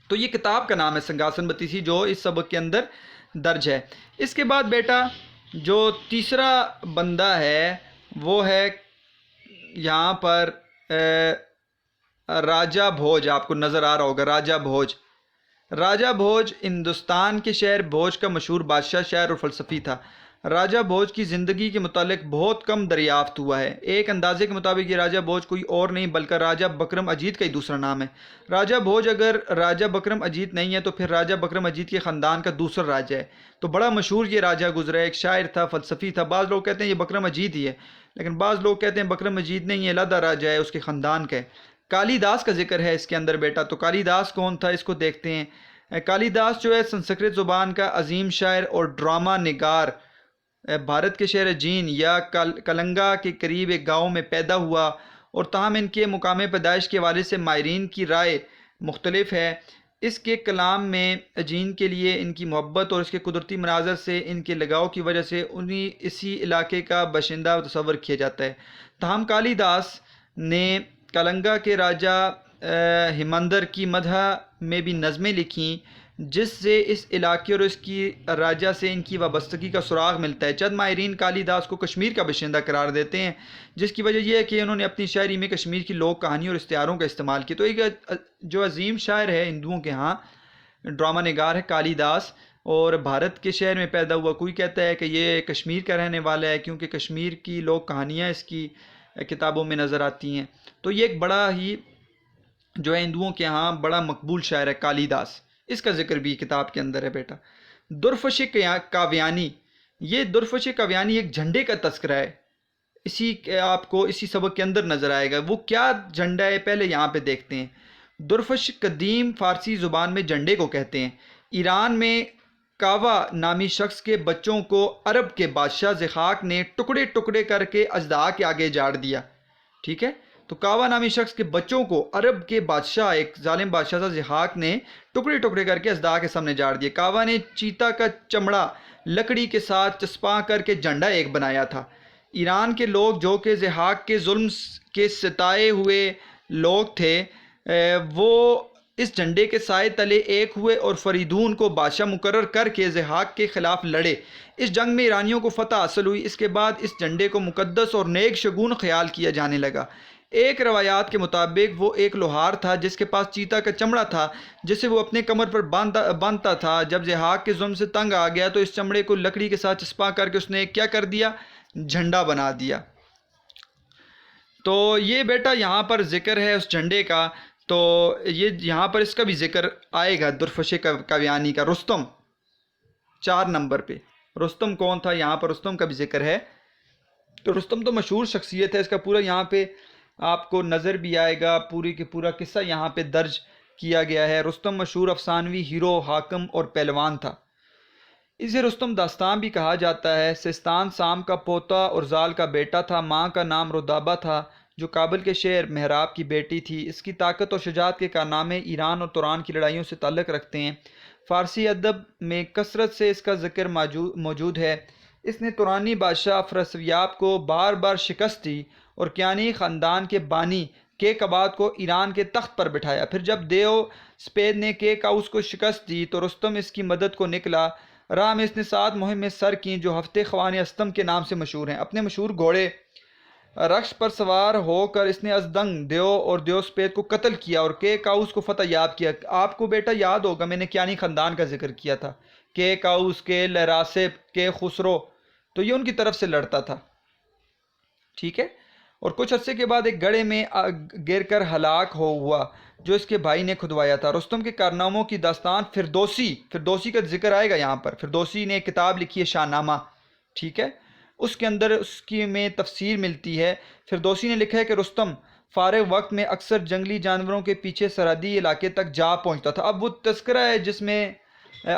تو یہ کتاب کا نام ہے سنگاسن بتیسی جو اس سبق کے اندر درج ہے۔ اس کے بعد بیٹا جو تیسرا بندہ ہے وہ ہے یہاں پر راجہ بھوج، آپ کو نظر آ رہا ہوگا راجہ بھوج۔ راجہ بھوج ہندوستان کے شہر بھوج کا مشہور بادشاہ، شاعر اور فلسفی تھا۔ راجہ بھوج کی زندگی کے متعلق بہت کم دریافت ہوا ہے۔ ایک اندازے کے مطابق یہ راجہ بھوج کوئی اور نہیں بلکہ راجہ بکرم اجیت کا ہی دوسرا نام ہے۔ راجہ بھوج اگر راجہ بکرم اجیت نہیں ہے تو پھر راجہ بکرم اجیت کے خاندان کا دوسرا راجہ ہے۔ تو بڑا مشہور یہ راجہ گزرا ہے، ایک شاعر تھا، فلسفی تھا۔ بعض لوگ کہتے ہیں یہ بکرم اجیت ہی ہے، لیکن بعض لوگ کہتے ہیں بکرم اجیت نہیں، یہ علیحدہ راجہ ہے، اس کے خاندان کا ہے۔ کالی داس کا ذکر ہے اس کے اندر بیٹا، تو کالی داس کون تھا اس کو دیکھتے ہیں۔ کالی داس جو ہے سنسکرت زبان کا عظیم شاعر اور ڈرامہ نگار، بھارت کے شہر جین یا کلنگا کے قریب ایک گاؤں میں پیدا ہوا، اور تاہم ان کے مقام پیدائش کے حوالے سے ماہرین کی رائے مختلف ہے۔ اس کے کلام میں جین کے لیے ان کی محبت اور اس کے قدرتی مناظر سے ان کے لگاؤ کی وجہ سے اسی علاقے کا باشندہ تصور کیا جاتا ہے۔ تاہم کالی داس نے کلنگا کے راجہ ہمندر کی مدح میں بھی نظمیں لکھیں جس سے اس علاقے اور اس کی راجہ سے ان کی وابستگی کا سراغ ملتا ہے۔ چند ماہرین کالی داس کو کشمیر کا باشندہ قرار دیتے ہیں، جس کی وجہ یہ ہے کہ انہوں نے اپنی شاعری میں کشمیر کی لوک کہانی اور اشتہاروں کا استعمال کیا۔ تو ایک جو عظیم شاعر ہے ہندوؤں کے ہاں، ڈرامہ نگار ہے کالی داس، اور بھارت کے شہر میں پیدا ہوا۔ کوئی کہتا ہے کہ یہ کشمیر کا رہنے والا ہے کیونکہ کشمیر کی لوک کہانیاں اس کی کتابوں میں نظر آتی ہیں۔ تو یہ ایک بڑا ہی جو ہے ہندوؤں کے ہاں بڑا مقبول شاعر ہے کالی داس، اس کا ذکر بھی کتاب کے اندر ہے بیٹا۔ درفش کاویانی، یہ درفش کاویانی ایک جھنڈے کا تذکرہ ہے، آپ کو اسی سبق کے اندر نظر آئے گا۔ وہ کیا جھنڈا ہے پہلے یہاں پہ دیکھتے ہیں۔ درفش قدیم فارسی زبان میں جھنڈے کو کہتے ہیں۔ ایران میں کاوا نامی شخص کے بچوں کو عرب کے بادشاہ زحاق نے ٹکڑے ٹکڑے کر کے اژدہا کے آگے جاڑ دیا، ٹھیک ہے۔ تو کاوا نامی شخص کے بچوں کو عرب کے بادشاہ، ایک ظالم بادشاہ تھا زحاق نے ٹکڑے ٹکڑے کر کے اژدہا کے سامنے جاڑ دیا۔ کاوا نے چیتا کا چمڑا لکڑی کے ساتھ چسپاں کر کے جھنڈا ایک بنایا تھا۔ ایران کے لوگ جو کہ زحاق کے ظلم کے ستائے ہوئے لوگ تھے، وہ اس جھنڈے کے سائے تلے ایک ہوئے اور فریدون کو بادشاہ مقرر کر کے زحاق کے خلاف لڑے۔ اس جنگ میں ایرانیوں کو فتح حاصل ہوئی۔ اس کے بعد اس جھنڈے کو مقدس اور نیک شگون خیال کیا جانے لگا۔ ایک روایات کے مطابق وہ ایک لوہار تھا جس کے پاس چیتا کا چمڑا تھا، جسے وہ اپنے کمر پر باندھتا تھا۔ جب زحاق کے ظلم سے تنگ آ گیا تو اس چمڑے کو لکڑی کے ساتھ چسپاں کر کے اس نے کیا کر دیا؟ جھنڈا بنا دیا۔ تو یہ بیٹا یہاں پر ذکر ہے اس جھنڈے کا، تو یہ یہاں پر اس کا بھی ذکر آئے گا، درفش کاویانی کا۔ رستم 4 نمبر پہ، رستم کون تھا؟ یہاں پر رستم کا بھی ذکر ہے۔ تو رستم تو مشہور شخصیت ہے، اس کا پورا یہاں پہ آپ کو نظر بھی آئے گا، پوری کے پورا قصہ یہاں پہ درج کیا گیا ہے۔ رستم مشہور افسانوی ہیرو، حاکم اور پہلوان تھا۔ اسے رستم داستان بھی کہا جاتا ہے۔ سستان سام کا پوتا اور زال کا بیٹا تھا۔ ماں کا نام رودابا تھا جو کابل کے شہر مہراب کی بیٹی تھی۔ اس کی طاقت اور شجاعت کے کارنامے ایران اور توران کی لڑائیوں سے تعلق رکھتے ہیں۔ فارسی ادب میں کثرت سے اس کا ذکر موجود ہے۔ اس نے تورانی بادشاہ افراسیاب کو بار بار شکست دی اور کیانی خاندان کے بانی کیقباد کو ایران کے تخت پر بٹھایا۔ پھر جب دیو سپید نے کیکاؤس کو شکست دی تو رستم اس کی مدد کو نکلا۔ راہ میں اس نے 7 مہمیں سر کیں جو ہفتے خوان استم کے نام سے مشہور ہیں۔ اپنے مشہور گھوڑے رکش پر سوار ہو کر اس نے ازدنگ دیو اور دیو سپید کو قتل کیا اور کیکاؤس کو فتح یاب کیا۔ آپ کو بیٹا یاد ہوگا میں نے کیانی خاندان کا ذکر کیا تھا، کیکاؤس، کے لراسب، کے خسرو، تو یہ ان کی طرف سے لڑتا تھا، ٹھیک ہے۔ اور کچھ عرصے کے بعد ایک گڑھے میں گر کر ہلاک ہوا جو اس کے بھائی نے کھدوایا تھا۔ رستم کے کارناموں کی داستان فردوسی کا ذکر آئے گا یہاں پر۔ فردوسی نے کتاب لکھی ہے شاہ نامہ، ٹھیک ہے، اس کے اندر اس کی میں تفسیر ملتی ہے۔ فردوسی نے لکھا ہے کہ رستم فارغ وقت میں اکثر جنگلی جانوروں کے پیچھے سرحدی علاقے تک جا پہنچتا تھا۔ اب وہ تذکرہ ہے جس میں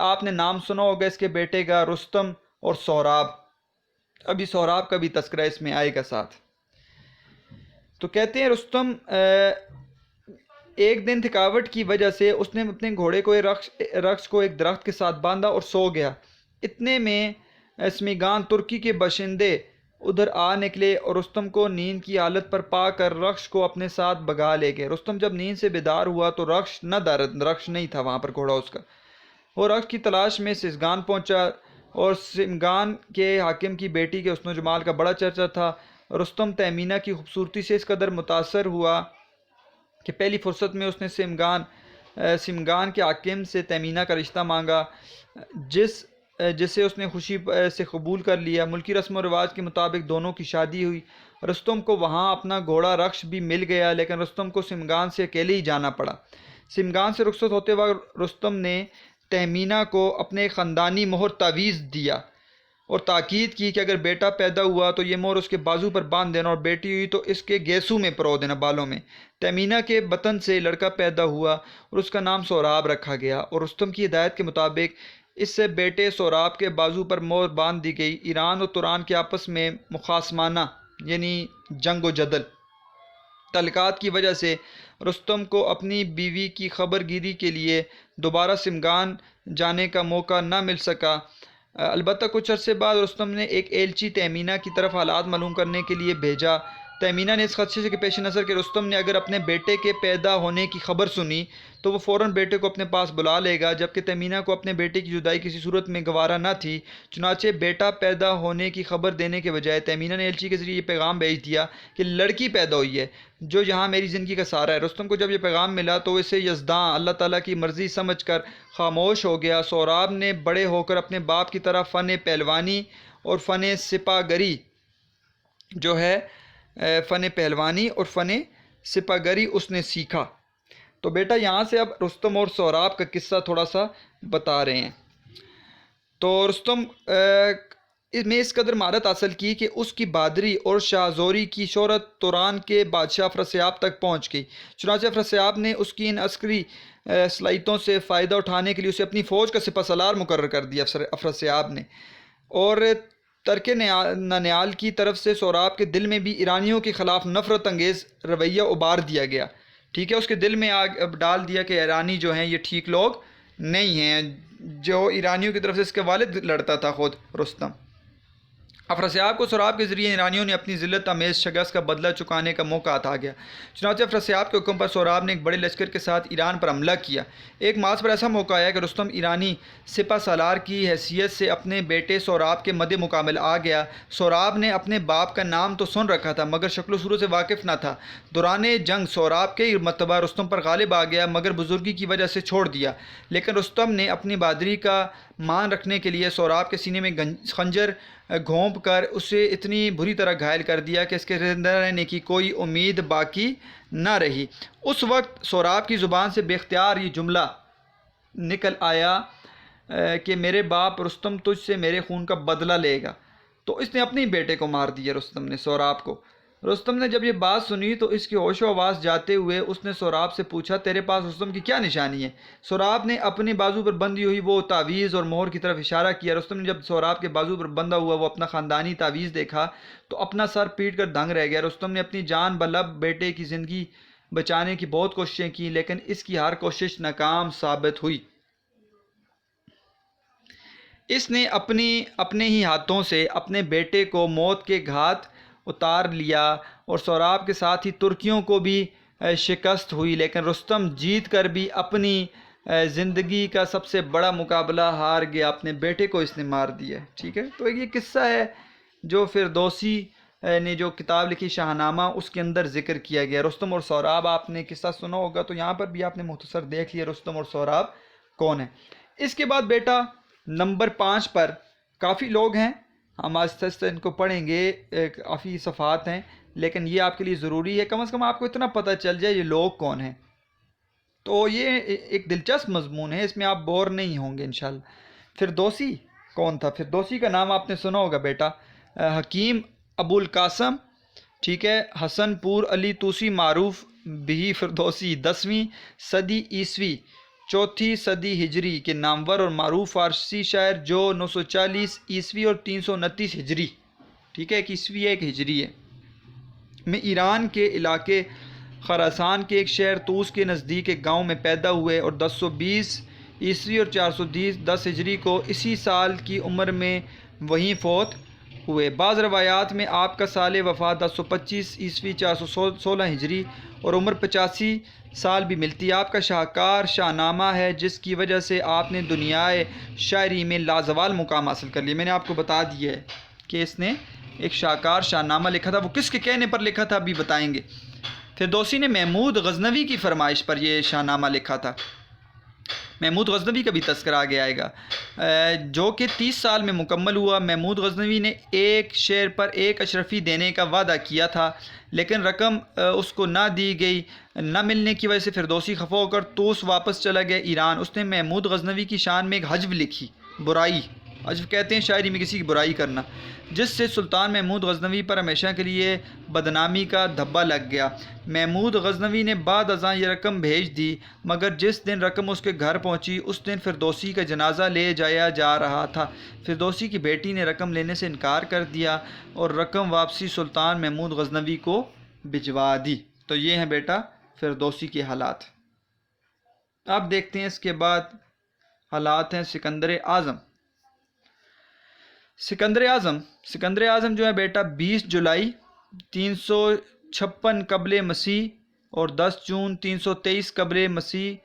آپ نے نام سنا ہوگا اس کے بیٹے کا، رستم اور سہراب۔ ابھی سہراب کا بھی تذکرہ اس میں آئے گا ساتھ۔ تو کہتے ہیں رستم ایک دن تھکاوٹ کی وجہ سے اس نے اپنے گھوڑے کو رکش کو ایک درخت کے ساتھ باندھا اور سو گیا۔ اتنے میں سمیگان ترکی کے باشندے ادھر آ نکلے اور رستم کو نیند کی حالت پر پا کر رکش کو اپنے ساتھ بگا لے گئے۔ رستم جب نیند سے بیدار ہوا تو رکش نہیں تھا وہاں پر گھوڑا اس کا۔ وہ رکش کی تلاش میں سمگان پہنچا اور سمگان کے حاکم کی بیٹی کے حسن و جمال کا بڑا چرچا تھا۔ رستم تہمینہ کی خوبصورتی سے اس قدر متاثر ہوا کہ پہلی فرصت میں اس نے سمگان کے حاکم سے تہمینہ کا رشتہ مانگا، جسے اس نے خوشی سے قبول کر لیا۔ ملکی رسم و رواج کے مطابق دونوں کی شادی ہوئی۔ رستم کو وہاں اپنا گھوڑا رکش بھی مل گیا، لیکن رستم کو سمگان سے اکیلے ہی جانا پڑا۔ سمگان سے رخصت ہوتے وقت رستم نے تہمینہ کو اپنے خاندانی مہر تعویذ دیا اور تاکید کی کہ اگر بیٹا پیدا ہوا تو یہ مہر اس کے بازو پر باندھ دینا اور بیٹی ہوئی تو اس کے گیسو میں پرو دینا، بالوں میں۔ تہمینہ کے بطن سے لڑکا پیدا ہوا اور اس کا نام سہراب رکھا گیا، اور رستم کی ہدایت کے مطابق اس سے بیٹے سہراب کے بازو پر مہر باندھ دی گئی۔ ایران اور توران کے آپس میں مخاصمانہ یعنی جنگ و جدل تعلقات کی وجہ سے رستم کو اپنی بیوی کی خبر گیری کے لیے دوبارہ سمگان جانے کا موقع نہ مل سکا۔ البتہ کچھ عرصے بعد رستم نے ایک ایلچی تہمینہ کی طرف حالات معلوم کرنے کے لیے بھیجا۔ تیمینہ نے اس خدشے کے پیش نظر کہ رستم نے اگر اپنے بیٹے کے پیدا ہونے کی خبر سنی تو وہ فوراً بیٹے کو اپنے پاس بلا لے گا، جبکہ تیمینہ کو اپنے بیٹے کی جدائی کسی صورت میں گوارا نہ تھی۔ چنانچہ بیٹا پیدا ہونے کی خبر دینے کے بجائے تیمینہ نے ایلچی کے ذریعے یہ پیغام بھیج دیا کہ لڑکی پیدا ہوئی ہے جو یہاں میری زندگی کا سہارا ہے۔ رستم کو جب یہ پیغام ملا تو اسے یزداں اللہ تعالیٰ کی مرضی سمجھ کر خاموش ہو گیا۔ سوراب نے بڑے ہو کر اپنے باپ کی طرح فن پہلوانی اور فن سپاہ گری جو ہے فن پہلوانی اور فن سپاہ گری اس نے سیکھا۔ تو بیٹا یہاں سے اب رستم اور سوراب کا قصہ تھوڑا سا بتا رہے ہیں۔ تو رستم میں اس قدر مہارت حاصل کی کہ اس کی بہادری اور شاہ زوری کی شہرت توران کے بادشاہ افراسیاب تک پہنچ گئی۔ چنانچہ افراسیاب نے اس کی ان عسکری صلاحیتوں سے فائدہ اٹھانے کے لیے اسے اپنی فوج کا سپہ سالار مقرر کر دیا افراسیاب نے، اور ترک ننیال کی طرف سے سوراب کے دل میں بھی ایرانیوں کے خلاف نفرت انگیز رویہ ابار دیا گیا۔ ٹھیک ہے، اس کے دل میں ڈال دیا کہ ایرانی جو ہیں یہ ٹھیک لوگ نہیں ہیں، جو ایرانیوں کی طرف سے اس کے والد لڑتا تھا خود رستم۔ افراسیاب کو سوراب کے ذریعے ایرانیوں نے اپنی ذلت آمیز شکست کا بدلہ چکانے کا موقع عطا گیا۔ چنانچہ افراسیاب کے حکم پر سوراب نے ایک بڑے لشکر کے ساتھ ایران پر حملہ کیا۔ ایک مارچ پر ایسا موقع آیا کہ رستم ایرانی سپہ سالار کی حیثیت سے اپنے بیٹے سوراب کے مد مقابل آ گیا۔ سوراب نے اپنے باپ کا نام تو سن رکھا تھا مگر شکل و صورت سے واقف نہ تھا۔ دوران جنگ سوراب کئی مرتبہ رستم پر غالب آ گیا مگر بزرگی کی وجہ سے چھوڑ دیا، لیکن رستم نے اپنی بہادری کا مان رکھنے کے لیے سوراب کے سینے میں خنجر گھونپ کر اسے اتنی بری طرح گھائل کر دیا کہ اس کے زندہ رہنے کی کوئی امید باقی نہ رہی۔ اس وقت سوراب کی زبان سے بے اختیار یہ جملہ نکل آیا کہ میرے باپ رستم تجھ سے میرے خون کا بدلہ لے گا۔ تو اس نے اپنے بیٹے کو مار دیا رستم نے، سوراب کو۔ رستم نے جب یہ بات سنی تو اس کی ہوش و حواس جاتے ہوئے اس نے سوراب سے پوچھا تیرے پاس رستم کی کیا نشانی ہے؟ سوراب نے اپنے بازو پر بندھی ہوئی وہ تعویذ اور مہر کی طرف اشارہ کیا۔ رستم نے جب سوراب کے بازو پر بندھا ہوا وہ اپنا خاندانی تعویذ دیکھا تو اپنا سر پیٹ کر دنگ رہ گیا۔ رستم نے اپنی جان بلب بیٹے کی زندگی بچانے کی بہت کوششیں کی لیکن اس کی ہر کوشش ناکام ثابت ہوئی۔ اس نے اپنے ہی ہاتھوں سے اپنے بیٹے کو موت کے گھات اتار لیا اور سوراب کے ساتھ ہی ترکیوں کو بھی شکست ہوئی، لیکن رستم جیت کر بھی اپنی زندگی کا سب سے بڑا مقابلہ ہار گیا، اپنے بیٹے کو اس نے مار دیا۔ ٹھیک ہے، تو یہ قصہ ہے جو فردوسی نے جو کتاب لکھی شاہ نامہ اس کے اندر ذکر کیا گیا۔ رستم اور سوراب آپ نے قصہ سنا ہوگا تو یہاں پر بھی آپ نے مختصر دیکھ لیا رستم اور سوراب کون ہیں۔ اس کے بعد بیٹا نمبر 5 پر کافی لوگ ہیں، ہم آہستہ آہستہ ان کو پڑھیں گے، کافی صفحات ہیں لیکن یہ آپ کے لیے ضروری ہے کم از کم آپ کو اتنا پتہ چل جائے یہ لوگ کون ہیں۔ تو یہ ایک دلچسپ مضمون ہے، اس میں آپ بور نہیں ہوں گے انشاءاللہ۔ فردوسی کون تھا؟ فردوسی کا نام آپ نے سنا ہوگا بیٹا، حکیم ابو القاسم، ٹھیک ہے، حسن پور علی توسی معروف بھی فردوسی، 10ویں صدی عیسوی 4 صدی ہجری کے نامور اور معروف فارسی شاعر جو 940 عیسوی اور 329 ہجری، ٹھیک ہے، ایک عیسوی ہے ایک ہجری ہے، میں ایران کے علاقے خراسان کے ایک شہر توس کے نزدیک ایک گاؤں میں پیدا ہوئے اور 1020 عیسوی اور 410 ہجری کو اسی سال کی عمر میں وہیں فوت ہوئے۔ بعض روایات میں آپ کا سال وفات 1025 عیسوی 416 ہجری اور عمر 85 سال بھی ملتی ہے۔ آپ کا شاہکار شاہ نامہ ہے جس کی وجہ سے آپ نے دنیائے شاعری میں لازوال مقام حاصل کر لیا۔ میں نے آپ کو بتا دیا ہے کہ اس نے ایک شاہکار شاہ نامہ لکھا تھا، وہ کس کے کہنے پر لکھا تھا ابھی بتائیں گے۔ فردوسی نے محمود غزنوی کی فرمائش پر یہ شاہ نامہ لکھا تھا۔ محمود غزنوی کا بھی تذکرہ آگے آئے گا، جو کہ 30 سال میں مکمل ہوا۔ محمود غزنوی نے ایک شعر پر 1 اشرفی دینے کا وعدہ کیا تھا لیکن رقم اس کو نہ دی گئی، نہ ملنے کی وجہ سے فردوسی خفا ہو کر توس واپس چلا گیا ایران۔ اس نے محمود غزنوی کی شان میں ایک حجو لکھی، برائی، حجو کہتے ہیں شاعری میں کسی کی برائی کرنا، جس سے سلطان محمود غزنوی پر ہمیشہ کے لیے بدنامی کا دھبا لگ گیا۔ محمود غزنوی نے بعد ازاں یہ رقم بھیج دی مگر جس دن رقم اس کے گھر پہنچی اس دن فردوسی کا جنازہ لے جایا جا رہا تھا۔ فردوسی کی بیٹی نے رقم لینے سے انکار کر دیا اور رقم واپسی سلطان محمود غزنوی کو بھجوا دی۔ تو یہ ہیں بیٹا فردوسی کے حالات۔ اب دیکھتے ہیں اس کے بعد حالات ہیں سکندر اعظم۔ سکندر اعظم جو ہے بیٹا 20 جولائی 356 قبل مسیح اور 10 جون 323 قبل مسیح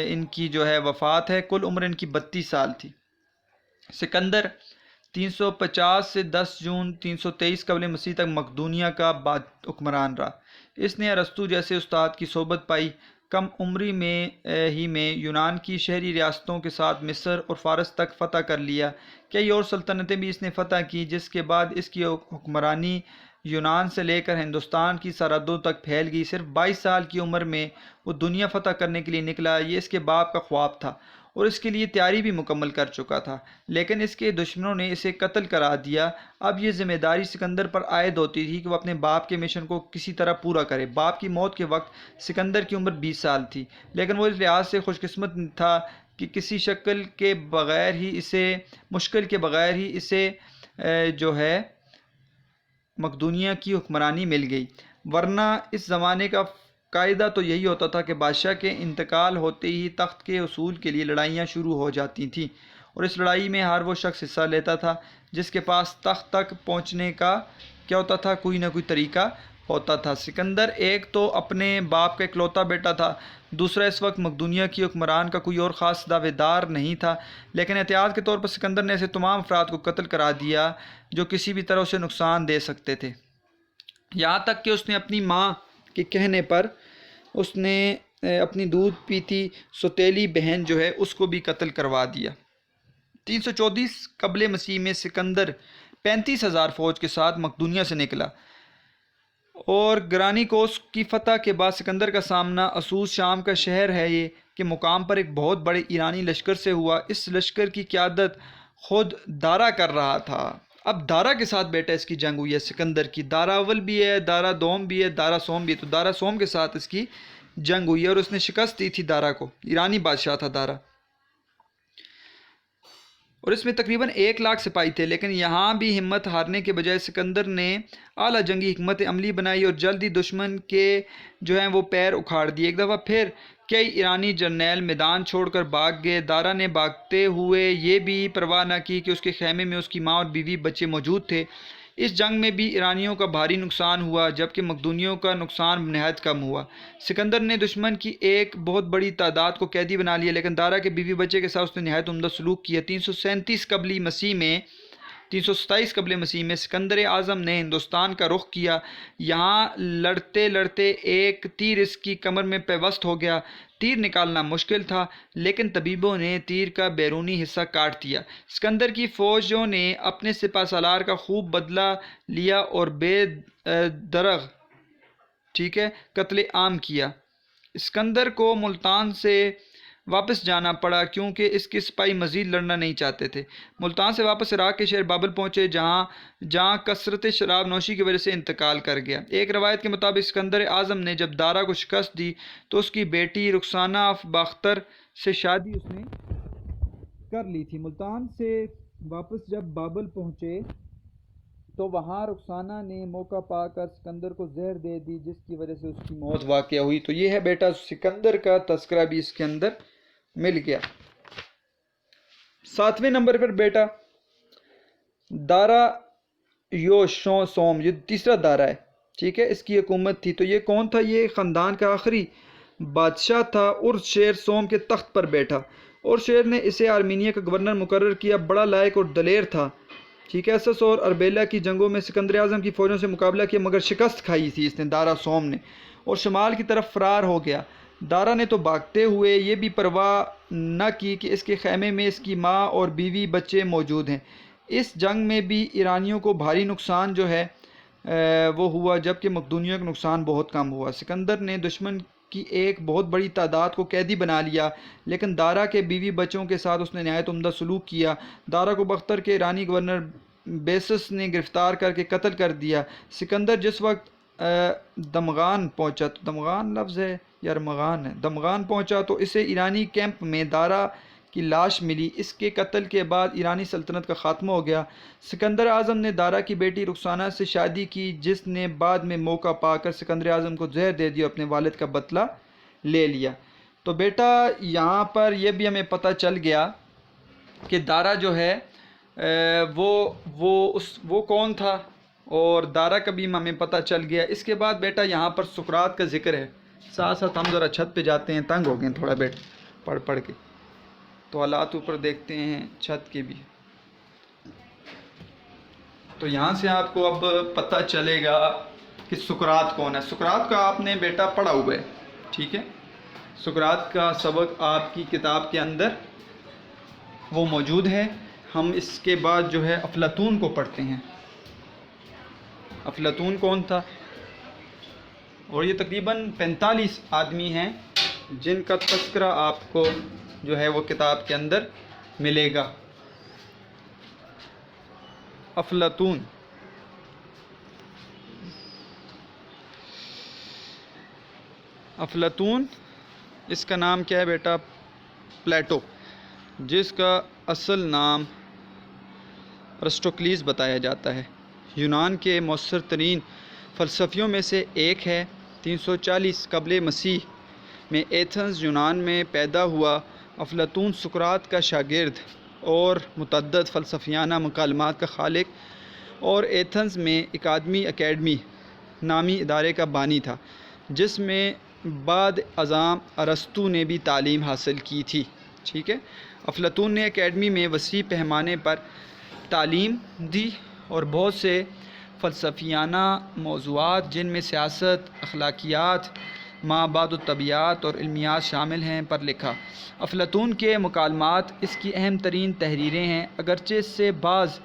ان کی جو ہے وفات ہے۔ کل عمر ان کی 32 سال تھی۔ سکندر 350 سے 10 جون 323 قبل مسیح تک مقدونیہ کا حکمران رہا۔ اس نے ارسطو جیسے استاد کی صحبت پائی۔ کم عمری میں یونان کی شہری ریاستوں کے ساتھ مصر اور فارس تک فتح کر لیا۔ کئی اور سلطنتیں بھی اس نے فتح کی، جس کے بعد اس کی حکمرانی یونان سے لے کر ہندوستان کی سرحدوں تک پھیل گئی۔ صرف 22 سال کی عمر میں وہ دنیا فتح کرنے کے لیے نکلا۔ یہ اس کے باپ کا خواب تھا اور اس کے لیے تیاری بھی مکمل کر چکا تھا، لیکن اس کے دشمنوں نے اسے قتل کرا دیا۔ اب یہ ذمہ داری سکندر پر عائد ہوتی تھی کہ وہ اپنے باپ کے مشن کو کسی طرح پورا کرے۔ باپ کی موت کے وقت سکندر کی عمر 20 سال تھی، لیکن وہ اس لحاظ سے خوش قسمت تھا کہ کسی مشکل کے بغیر ہی اسے جو ہے مقدونیہ کی حکمرانی مل گئی، ورنہ اس زمانے کا قاعدہ تو یہی ہوتا تھا کہ بادشاہ کے انتقال ہوتے ہی تخت کے حصول کے لیے لڑائیاں شروع ہو جاتی تھیں، اور اس لڑائی میں ہر وہ شخص حصہ لیتا تھا جس کے پاس تخت تک پہنچنے کا کیا ہوتا تھا، کوئی نہ کوئی طریقہ ہوتا تھا۔ سکندر ایک تو اپنے باپ کا اکلوتا بیٹا تھا، دوسرا اس وقت مقدونیہ کی حکمران کا کوئی اور خاص دعوے دار نہیں تھا، لیکن احتیاط کے طور پر سکندر نے ایسے تمام افراد کو قتل کرا دیا جو کسی بھی طرح اسے نقصان دے سکتے تھے، یہاں تک کہ اس نے اپنی ماں کے کہنے پر اس نے اپنی دودھ پیتی سوتیلی بہن جو ہے اس کو بھی قتل کروا دیا۔ 334 قبل مسیح میں سکندر 35,000 فوج کے ساتھ مقدونیہ سے نکلا، اور گرانیکوس کی فتح کے بعد سکندر کا سامنا اسوس شام کا شہر ہے یہ کہ مقام پر ایک بہت بڑے ایرانی لشکر سے ہوا۔ اس لشکر کی قیادت خود دارا کر رہا تھا۔ اب دارا کے ساتھ بیٹا اس کی جنگ ہوئی ہے سکندر کی، دارا اول بھی ہے، دارا دوم بھی ہے، دارا سوم بھی ہے، تو دارا سوم کے ساتھ اس کی جنگ ہوئی ہے اور اس نے شکست دی تھی دارا کو۔ ایرانی بادشاہ تھا دارا، اور اس میں تقریباً 1 لاکھ سپاہی تھے، لیکن یہاں بھی ہمت ہارنے کے بجائے سکندر نے اعلیٰ جنگی حکمت عملی بنائی اور جلد ہی دشمن کے جو ہیں وہ پیر اکھاڑ دیے۔ ایک دفعہ پھر کئی ایرانی جرنیل میدان چھوڑ کر بھاگ گئے۔ دارا نے بھاگتے ہوئے یہ بھی پرواہ نہ کی کہ اس کے خیمے میں اس کی ماں اور بیوی بچے موجود تھے۔ اس جنگ میں بھی ایرانیوں کا بھاری نقصان ہوا، جبکہ مقدونیوں کا نقصان نہایت کم ہوا۔ سکندر نے دشمن کی ایک بہت بڑی تعداد کو قیدی بنا لیا، لیکن دارا کے بیوی بچے کے ساتھ اس نے نہایت عمدہ سلوک کیا۔ 337 قبل مسیح میں سکندر اعظم نے ہندوستان کا رخ کیا۔ یہاں لڑتے لڑتے ایک تیر اس کی کمر میں پیوست ہو گیا۔ تیر نکالنا مشکل تھا، لیکن طبیبوں نے تیر کا بیرونی حصہ کاٹ دیا۔ سکندر کی فوجوں نے اپنے سپہ سالار کا خوب بدلہ لیا اور بے درغ قتل عام کیا۔ سکندر کو ملتان سے واپس جانا پڑا کیونکہ اس کے سپاہی مزید لڑنا نہیں چاہتے تھے۔ ملتان سے واپس عراق کے شہر بابل پہنچے، جہاں کثرت شراب نوشی کی وجہ سے انتقال کر گیا۔ ایک روایت کے مطابق سکندر اعظم نے جب دارا کو شکست دی تو اس کی بیٹی رخسانہ آف باختر سے شادی اس نے کر لی تھی۔ ملتان سے واپس جب بابل پہنچے تو وہاں رخسانہ نے موقع پا کر سکندر کو زہر دے دی، جس کی وجہ سے اس کی موت واقع ہوئی۔ تو یہ ہے بیٹا سکندر کا تذکرہ بھی اس کے اندر مل گیا۔ 7ویں نمبر پر بیٹا دارا سوم، یہ تیسرا دارا ہے، ٹھیک ہے، اس کی حکومت تھی۔ تو یہ کون تھا؟ یہ خاندان کا آخری بادشاہ تھا۔ شیر سوم کے تخت پر بیٹھا اور شیر نے اسے آرمینیا کا گورنر مقرر کیا۔ بڑا لائق اور دلیر تھا، ٹھیک ہے۔ اسس اور اربیلا کی جنگوں میں سکندر اعظم کی فوجوں سے مقابلہ کیا، مگر شکست کھائی تھی اس نے، دارا سوم نے، اور شمال کی طرف فرار ہو گیا۔ دارا نے تو بھاگتے ہوئے یہ بھی پرواہ نہ کی کہ اس کے خیمے میں اس کی ماں اور بیوی بچے موجود ہیں۔ اس جنگ میں بھی ایرانیوں کو بھاری نقصان جو ہے وہ ہوا، جبکہ مقدونیوں کا نقصان بہت کم ہوا۔ سکندر نے دشمن کی ایک بہت بڑی تعداد کو قیدی بنا لیا، لیکن دارا کے بیوی بچوں کے ساتھ اس نے نہایت عمدہ سلوک کیا۔ دارا کو باختر کے ایرانی گورنر بیسس نے گرفتار کر کے قتل کر دیا۔ سکندر جس وقت دمغان پہنچا، تو دمغان لفظ ہے یا ارمغان ہے، دمغان پہنچا تو اسے ایرانی کیمپ میں دارا کی لاش ملی۔ اس کے قتل کے بعد ایرانی سلطنت کا خاتمہ ہو گیا۔ سکندر اعظم نے دارا کی بیٹی رخسانہ سے شادی کی، جس نے بعد میں موقع پا کر سکندر اعظم کو زہر دے دیا اور اپنے والد کا بدلہ لے لیا۔ تو بیٹا یہاں پر یہ بھی ہمیں پتہ چل گیا کہ دارا جو ہے وہ کون تھا، اور دارا قبیم ہمیں پتہ چل گیا۔ اس کے بعد بیٹا یہاں پر سقراط کا ذکر ہے۔ ساتھ ساتھ ہم ذرا چھت پہ جاتے ہیں، تنگ ہو گئے ہیں تھوڑا بیٹ پڑھ کے، تو حالات اوپر دیکھتے ہیں چھت کے بھی۔ تو یہاں سے آپ کو اب پتہ چلے گا کہ سقراط کون ہے۔ سقراط کا آپ نے بیٹا پڑھا ہوا ہے، ٹھیک ہے، سقراط کا سبق آپ کی کتاب کے اندر وہ موجود ہے۔ ہم اس کے بعد جو ہے افلاطون کو پڑھتے ہیں۔ افلاطون کون تھا؟ اور یہ تقریباً 45 آدمی ہیں جن کا تذکرہ آپ کو جو ہے وہ کتاب کے اندر ملے گا۔ افلاطون، افلاطون اس کا نام کیا ہے بیٹا؟ پلیٹو، جس کا اصل نام ارسطوکلیس بتایا جاتا ہے۔ یونان کے مؤثر ترین فلسفیوں میں سے ایک ہے۔ 340 قبل مسیح میں ایتھنز یونان میں پیدا ہوا۔ افلاطون سقراط کا شاگرد اور متعدد فلسفیانہ مکالمات کا خالق اور ایتھنز میں اکیڈمی نامی ادارے کا بانی تھا، جس میں بعد ازاں ارسطو نے بھی تعلیم حاصل کی تھی، ٹھیک ہے۔ افلاطون نے اکیڈمی میں وسیع پیمانے پر تعلیم دی اور بہت سے فلسفیانہ موضوعات جن میں سیاست، اخلاقیات، مابعد الطبیعیات اور علمیات شامل ہیں پر لکھا۔ افلاطون کے مکالمات اس کی اہم ترین تحریریں ہیں، اگرچہ اس سے بعض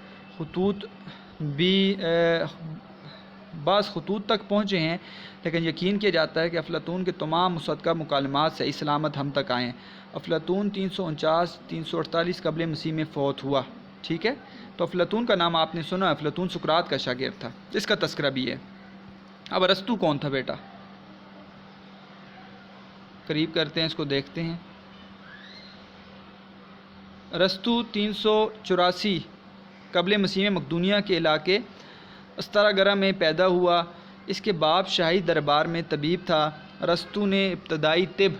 خطوط تک پہنچے ہیں، لیکن یقین کیا جاتا ہے کہ افلاطون کے تمام مصدقہ مکالمات صحیح سلامت ہم تک آئے ہیں۔ افلاطون 349-348 قبل مسیح میں فوت ہوا، ٹھیک ہے۔ تو افلاطون کا نام آپ نے سنا، افلاطون سقراط کا شاگرد تھا، اس کا تذکرہ بھی ہے۔ اب ارسطو کون تھا بیٹا؟ قریب کرتے ہیں، اس کو دیکھتے ہیں۔ ارسطو 384 قبل مسیح میں مقدونیہ کے علاقے استراگرہ میں پیدا ہوا۔ اس کے باپ شاہی دربار میں طبیب تھا۔ ارسطو نے ابتدائی طب،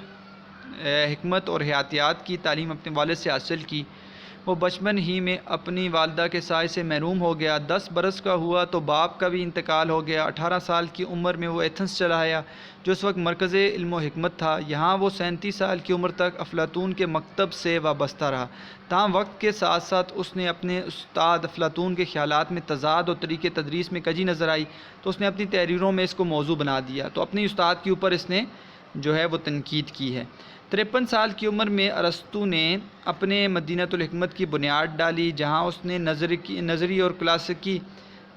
حکمت اور حیاتیات کی تعلیم اپنے والد سے حاصل کی۔ وہ بچپن ہی میں اپنی والدہ کے سائے سے محروم ہو گیا۔ 10 برس کا ہوا تو باپ کا بھی انتقال ہو گیا۔ 18 سال کی عمر میں وہ ایتھنز چلا آیا، جو اس وقت مرکز علم و حکمت تھا۔ یہاں وہ 37 سال کی عمر تک افلاطون کے مکتب سے وابستہ رہا۔ تاہم وقت کے ساتھ ساتھ اس نے اپنے استاد افلاطون کے خیالات میں تضاد اور طریقۂ تدریس میں کجی نظر آئی، تو اس نے اپنی تحریروں میں اس کو موضوع بنا دیا، تو اپنے استاد کے اوپر اس نے جو ہے وہ تنقید کی ہے۔ 53 سال کی عمر میں ارسطو نے اپنے مدینۃ الحکمت کی بنیاد ڈالی، جہاں اس نے نظری اور کلاسیکی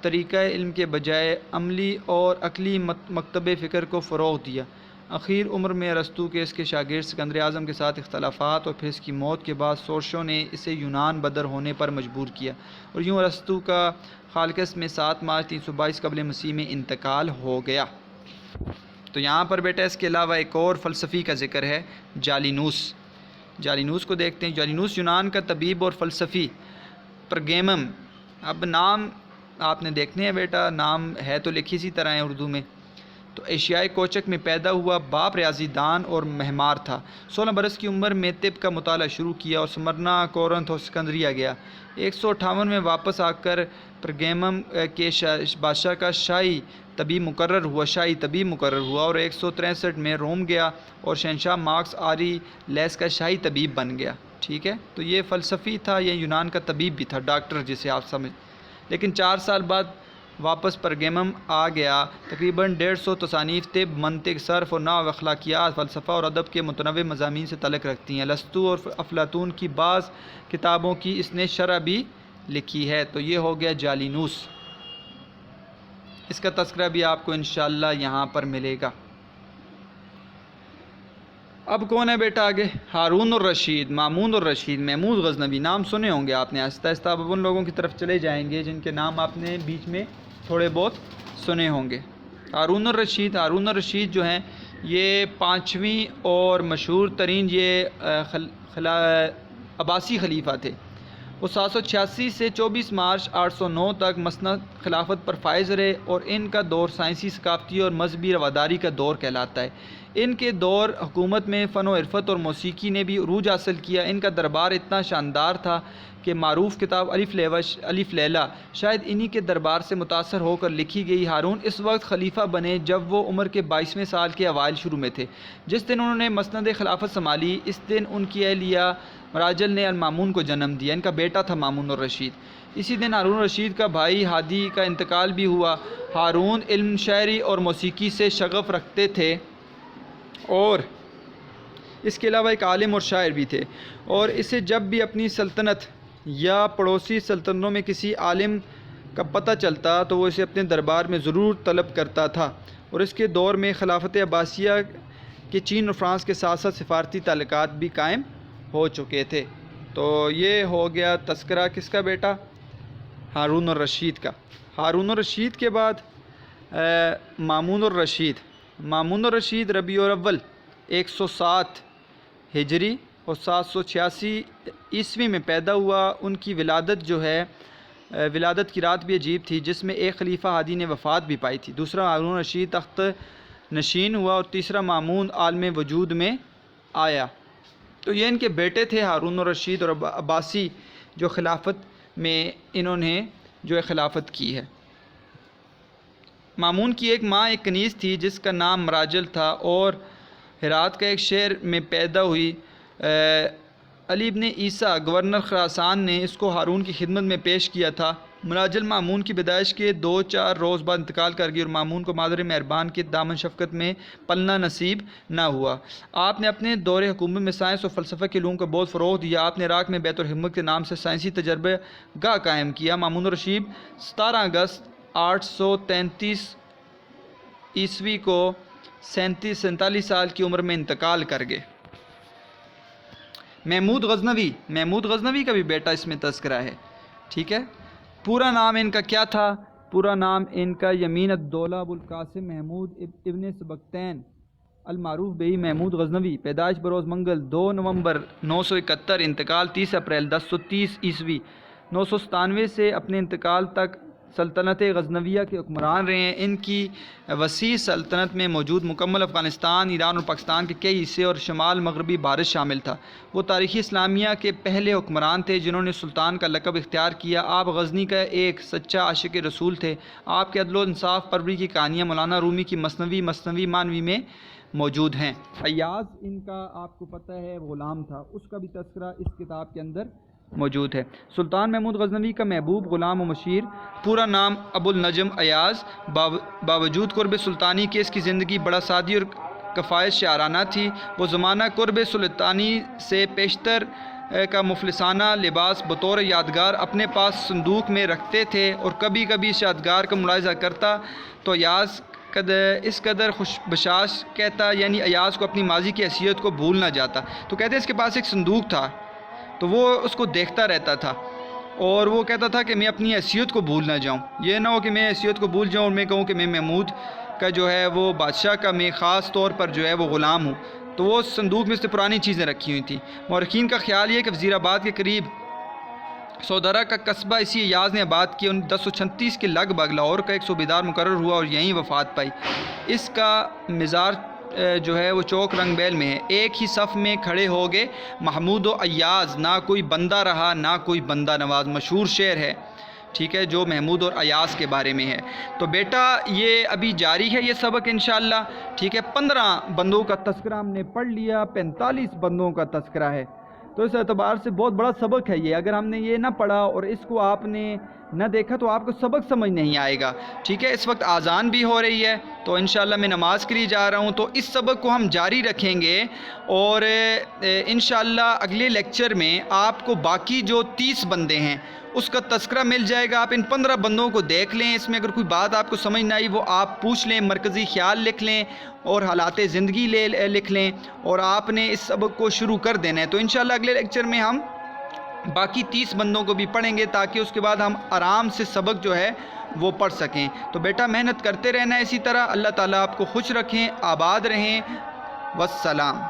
طریقہ علم کے بجائے عملی اور عقلی مکتب فکر کو فروغ دیا۔ اخیر عمر میں ارسطو کے اس کے شاگرد اسکندر اعظم کے ساتھ اختلافات اور پھر اس کی موت کے بعد سورشوں نے اسے یونان بدر ہونے پر مجبور کیا، اور یوں ارسطو کا خالقس میں 7 مارچ 322 قبل مسیح میں انتقال ہو گیا۔ تو یہاں پر بیٹا اس کے علاوہ ایک اور فلسفی کا ذکر ہے، جالینوس۔ جالینوس کو دیکھتے ہیں۔ جالینوس یونان کا طبیب اور فلسفی۔ پرگیمم، اب نام آپ نے دیکھنے ہیں بیٹا، نام ہے تو لکھی اسی طرح ہے اردو میں۔ تو ایشیائی کوچک میں پیدا ہوا، باپ ریاضی دان اور معمار تھا۔ 16 برس کی عمر میں طب کا مطالعہ شروع کیا اور سمرنا، کورنتھ اور اسکندریہ گیا۔ 158 میں واپس آ کر پرگیمم کے بادشاہ کا شاہی طبیب مقرر ہوا اور 163 میں روم گیا اور شہنشاہ مارکس آری لیس کا شاہی طبیب بن گیا، ٹھیک ہے۔ تو یہ فلسفی تھا، یہ یونان کا طبیب بھی تھا، ڈاکٹر جسے آپ سمجھ۔ لیکن 4 سال بعد واپس پرگیمم آ گیا۔ تقریباً 150 تصانیف طب، منطق، صرف اور نحو، اخلاقیات، فلسفہ اور ادب کے متنوع مضامین سے تعلق رکھتی ہیں۔ ارسطو اور افلاطون کی بعض کتابوں کی اس نے شرح بھی لکھی ہے۔ تو یہ ہو گیا جالینوس، اس کا تذکرہ بھی آپ کو انشاءاللہ یہاں پر ملے گا۔ اب کون ہے بیٹا آگے؟ ہارون الرشید، مامون الرشید، محمود غزنوی، نام سنے ہوں گے آپ نے۔ آہستہ آہستہ اب ان لوگوں کی طرف چلے جائیں گے جن کے نام آپ نے بیچ میں تھوڑے بہت سنے ہوں گے۔ ہارون الرشید جو ہیں یہ 5ویں اور مشہور ترین یہ عباسی خلیفہ تھے۔ وہ 786 سے 24 مارچ 809 تک مسند خلافت پر فائز رہے، اور ان کا دور سائنسی، ثقافتی اور مذہبی رواداری کا دور کہلاتا ہے۔ ان کے دور حکومت میں فن و عرفت اور موسیقی نے بھی عروج حاصل کیا۔ ان کا دربار اتنا شاندار تھا کہ معروف کتاب الف لیلا شاید انہی کے دربار سے متاثر ہو کر لکھی گئی۔ ہارون اس وقت خلیفہ بنے جب وہ عمر کے 22ویں سال کے اوائل شروع میں تھے۔ جس دن انہوں نے مسند خلافت سنبھالی اس دن ان کی اہلیہ مراجل نے المامون کو جنم دیا۔ ان کا بیٹا تھا مامون الرشید۔ اسی دن ہارون الرشید کا بھائی ہادی کا انتقال بھی ہوا۔ ہارون علم، شاعری اور موسیقی سے شغف رکھتے تھے اور اس کے علاوہ ایک عالم اور شاعر بھی تھے، اور اسے جب بھی اپنی سلطنت یا پڑوسی سلطنتوں میں کسی عالم کا پتہ چلتا تو وہ اسے اپنے دربار میں ضرور طلب کرتا تھا۔ اور اس کے دور میں خلافت عباسیہ کے چین اور فرانس کے ساتھ ساتھ سفارتی تعلقات بھی قائم ہو چکے تھے۔ تو یہ ہو گیا تذکرہ کس کا بیٹا؟ ہارون الرشید کا۔ ہارون الرشید کے بعد مامون الرشید۔ مامون الرشید ربیع الاول 107 ہجری اور 786 عیسوی میں پیدا ہوا۔ ان کی ولادت جو ہے ولادت کی رات بھی عجیب تھی، جس میں ایک خلیفہ ہادی نے وفات بھی پائی تھی، دوسرا ہارون الرشید تخت نشین ہوا اور تیسرا مامون عالم وجود میں آیا۔ تو یہ ان کے بیٹے تھے ہارون الرشید اور عباسی جو خلافت میں انہوں نے جو ہے خلافت کی ہے۔ مامون کی ایک ماں ایک کنیز تھی جس کا نام مراجل تھا اور ہرات کا ایک شہر میں پیدا ہوئی۔ علی بن عیسیٰ گورنر خراسان نے اس کو ہارون کی خدمت میں پیش کیا تھا۔ مراجل مامون کی پیدائش کے 2-4 روز بعد انتقال کر گئی اور مامون کو مادر مہربان کے دامن شفقت میں پلنا نصیب نہ ہوا۔ آپ نے اپنے دور حکومت میں سائنس اور فلسفہ کے علوم کو بہت فروغ دیا۔ آپ نے عراق میں بیت الحکمت کے نام سے سائنسی تجربہ گاہ قائم کیا۔ مامون الرشید 17 اگست 833 عیسوی کو 47 سال کی عمر میں انتقال کر گئے۔ محمود غزنوی کا بھی بیٹا اس میں تذکرہ ہے، ٹھیک ہے۔ پورا نام ان کا کیا تھا؟ پورا نام ان کا یمین الدولہ ابو القاسم محمود ابن سبکتین المعروف بی محمود غزنوی، پیدائش بروز منگل 2 نومبر 971، انتقال 30 اپریل 1030 عیسوی۔ 997 سے اپنے انتقال تک سلطنت غزنویہ کے حکمران رہے ہیں۔ ان کی وسیع سلطنت میں موجود مکمل افغانستان، ایران اور پاکستان کے کئی حصے اور شمال مغربی بھارت شامل تھا۔ وہ تاریخ اسلامیہ کے پہلے حکمران تھے جنہوں نے سلطان کا لقب اختیار کیا۔ آپ غزنی کا ایک سچا عاشق رسول تھے۔ آپ کے عدل و انصاف پروری کی کہانیاں مولانا رومی کی مثنوی مانوی میں موجود ہیں۔ ایاز ان کا آپ کو پتہ ہے غلام تھا، اس کا بھی تذکرہ اس کتاب کے اندر موجود ہے۔ سلطان محمود غزنوی کا محبوب غلام و مشیر، پورا نام ابو النجم ایاز، باوجود قرب سلطانی کے اس کی زندگی بڑا سادی اور کفایت شاعرانہ تھی۔ وہ زمانہ قرب سلطانی سے پیشتر کا مفلسانہ لباس بطور یادگار اپنے پاس صندوق میں رکھتے تھے اور کبھی کبھی اس یادگار کا ملاحظہ کرتا تو ایاز اس قدر خوش بشاش کہتا، یعنی ایاز کو اپنی ماضی کی حیثیت کو بھول نہ جاتا۔ تو کہتے اس کے پاس ایک صندوق تھا تو وہ اس کو دیکھتا رہتا تھا اور وہ کہتا تھا کہ میں اپنی حیثیت کو بھول نہ جاؤں، یہ نہ ہو کہ میں حیثیت کو بھول جاؤں اور میں کہوں کہ میں محمود کا جو ہے وہ بادشاہ کا میں خاص طور پر جو ہے وہ غلام ہوں۔ تو وہ صندوق میں سے پرانی چیزیں رکھی ہوئی تھیں۔ مورخین کا خیال یہ کہ وزیر آباد کے قریب سودرہ کا قصبہ اسی ایاز نے آباد کیا۔ 1036 کے لگ بھگ لاہور کا ایک صوبیدار مقرر ہوا اور یہیں وفات پائی۔ اس کا مزار جو ہے وہ چوک رنگ بیل میں ہے۔ ایک ہی صف میں کھڑے ہو گئے محمود و ایاز، نہ کوئی بندہ رہا نہ کوئی بندہ نواز، مشہور شعر ہے، ٹھیک ہے، جو محمود اور ایاز کے بارے میں ہے۔ تو بیٹا یہ ابھی جاری ہے یہ سبق انشاءاللہ، ٹھیک ہے۔ 15 بندوں کا تذکرہ ہم نے پڑھ لیا، 45 بندوں کا تذکرہ ہے۔ تو اس اعتبار سے بہت بڑا سبق ہے یہ، اگر ہم نے یہ نہ پڑھا اور اس کو آپ نے نہ دیکھا تو آپ کو سبق سمجھ نہیں آئے گا، ٹھیک ہے۔ اس وقت اذان بھی ہو رہی ہے تو انشاءاللہ میں نماز کے لیے جا رہا ہوں، تو اس سبق کو ہم جاری رکھیں گے اور انشاءاللہ اگلے لیکچر میں آپ کو باقی جو 30 بندے ہیں اس کا تذکرہ مل جائے گا۔ آپ ان 15 بندوں کو دیکھ لیں، اس میں اگر کوئی بات آپ کو سمجھ نہ آئی وہ آپ پوچھ لیں، مرکزی خیال لکھ لیں اور حالات زندگی لکھ لیں اور آپ نے اس سبق کو شروع کر دینا ہے۔ تو انشاءاللہ اگلے لیکچر میں ہم باقی 30 بندوں کو بھی پڑھیں گے تاکہ اس کے بعد ہم آرام سے سبق جو ہے وہ پڑھ سکیں۔ تو بیٹا محنت کرتے رہنا ہے اسی طرح۔ اللہ تعالیٰ آپ کو خوش رکھیں، آباد رہیں، والسلام۔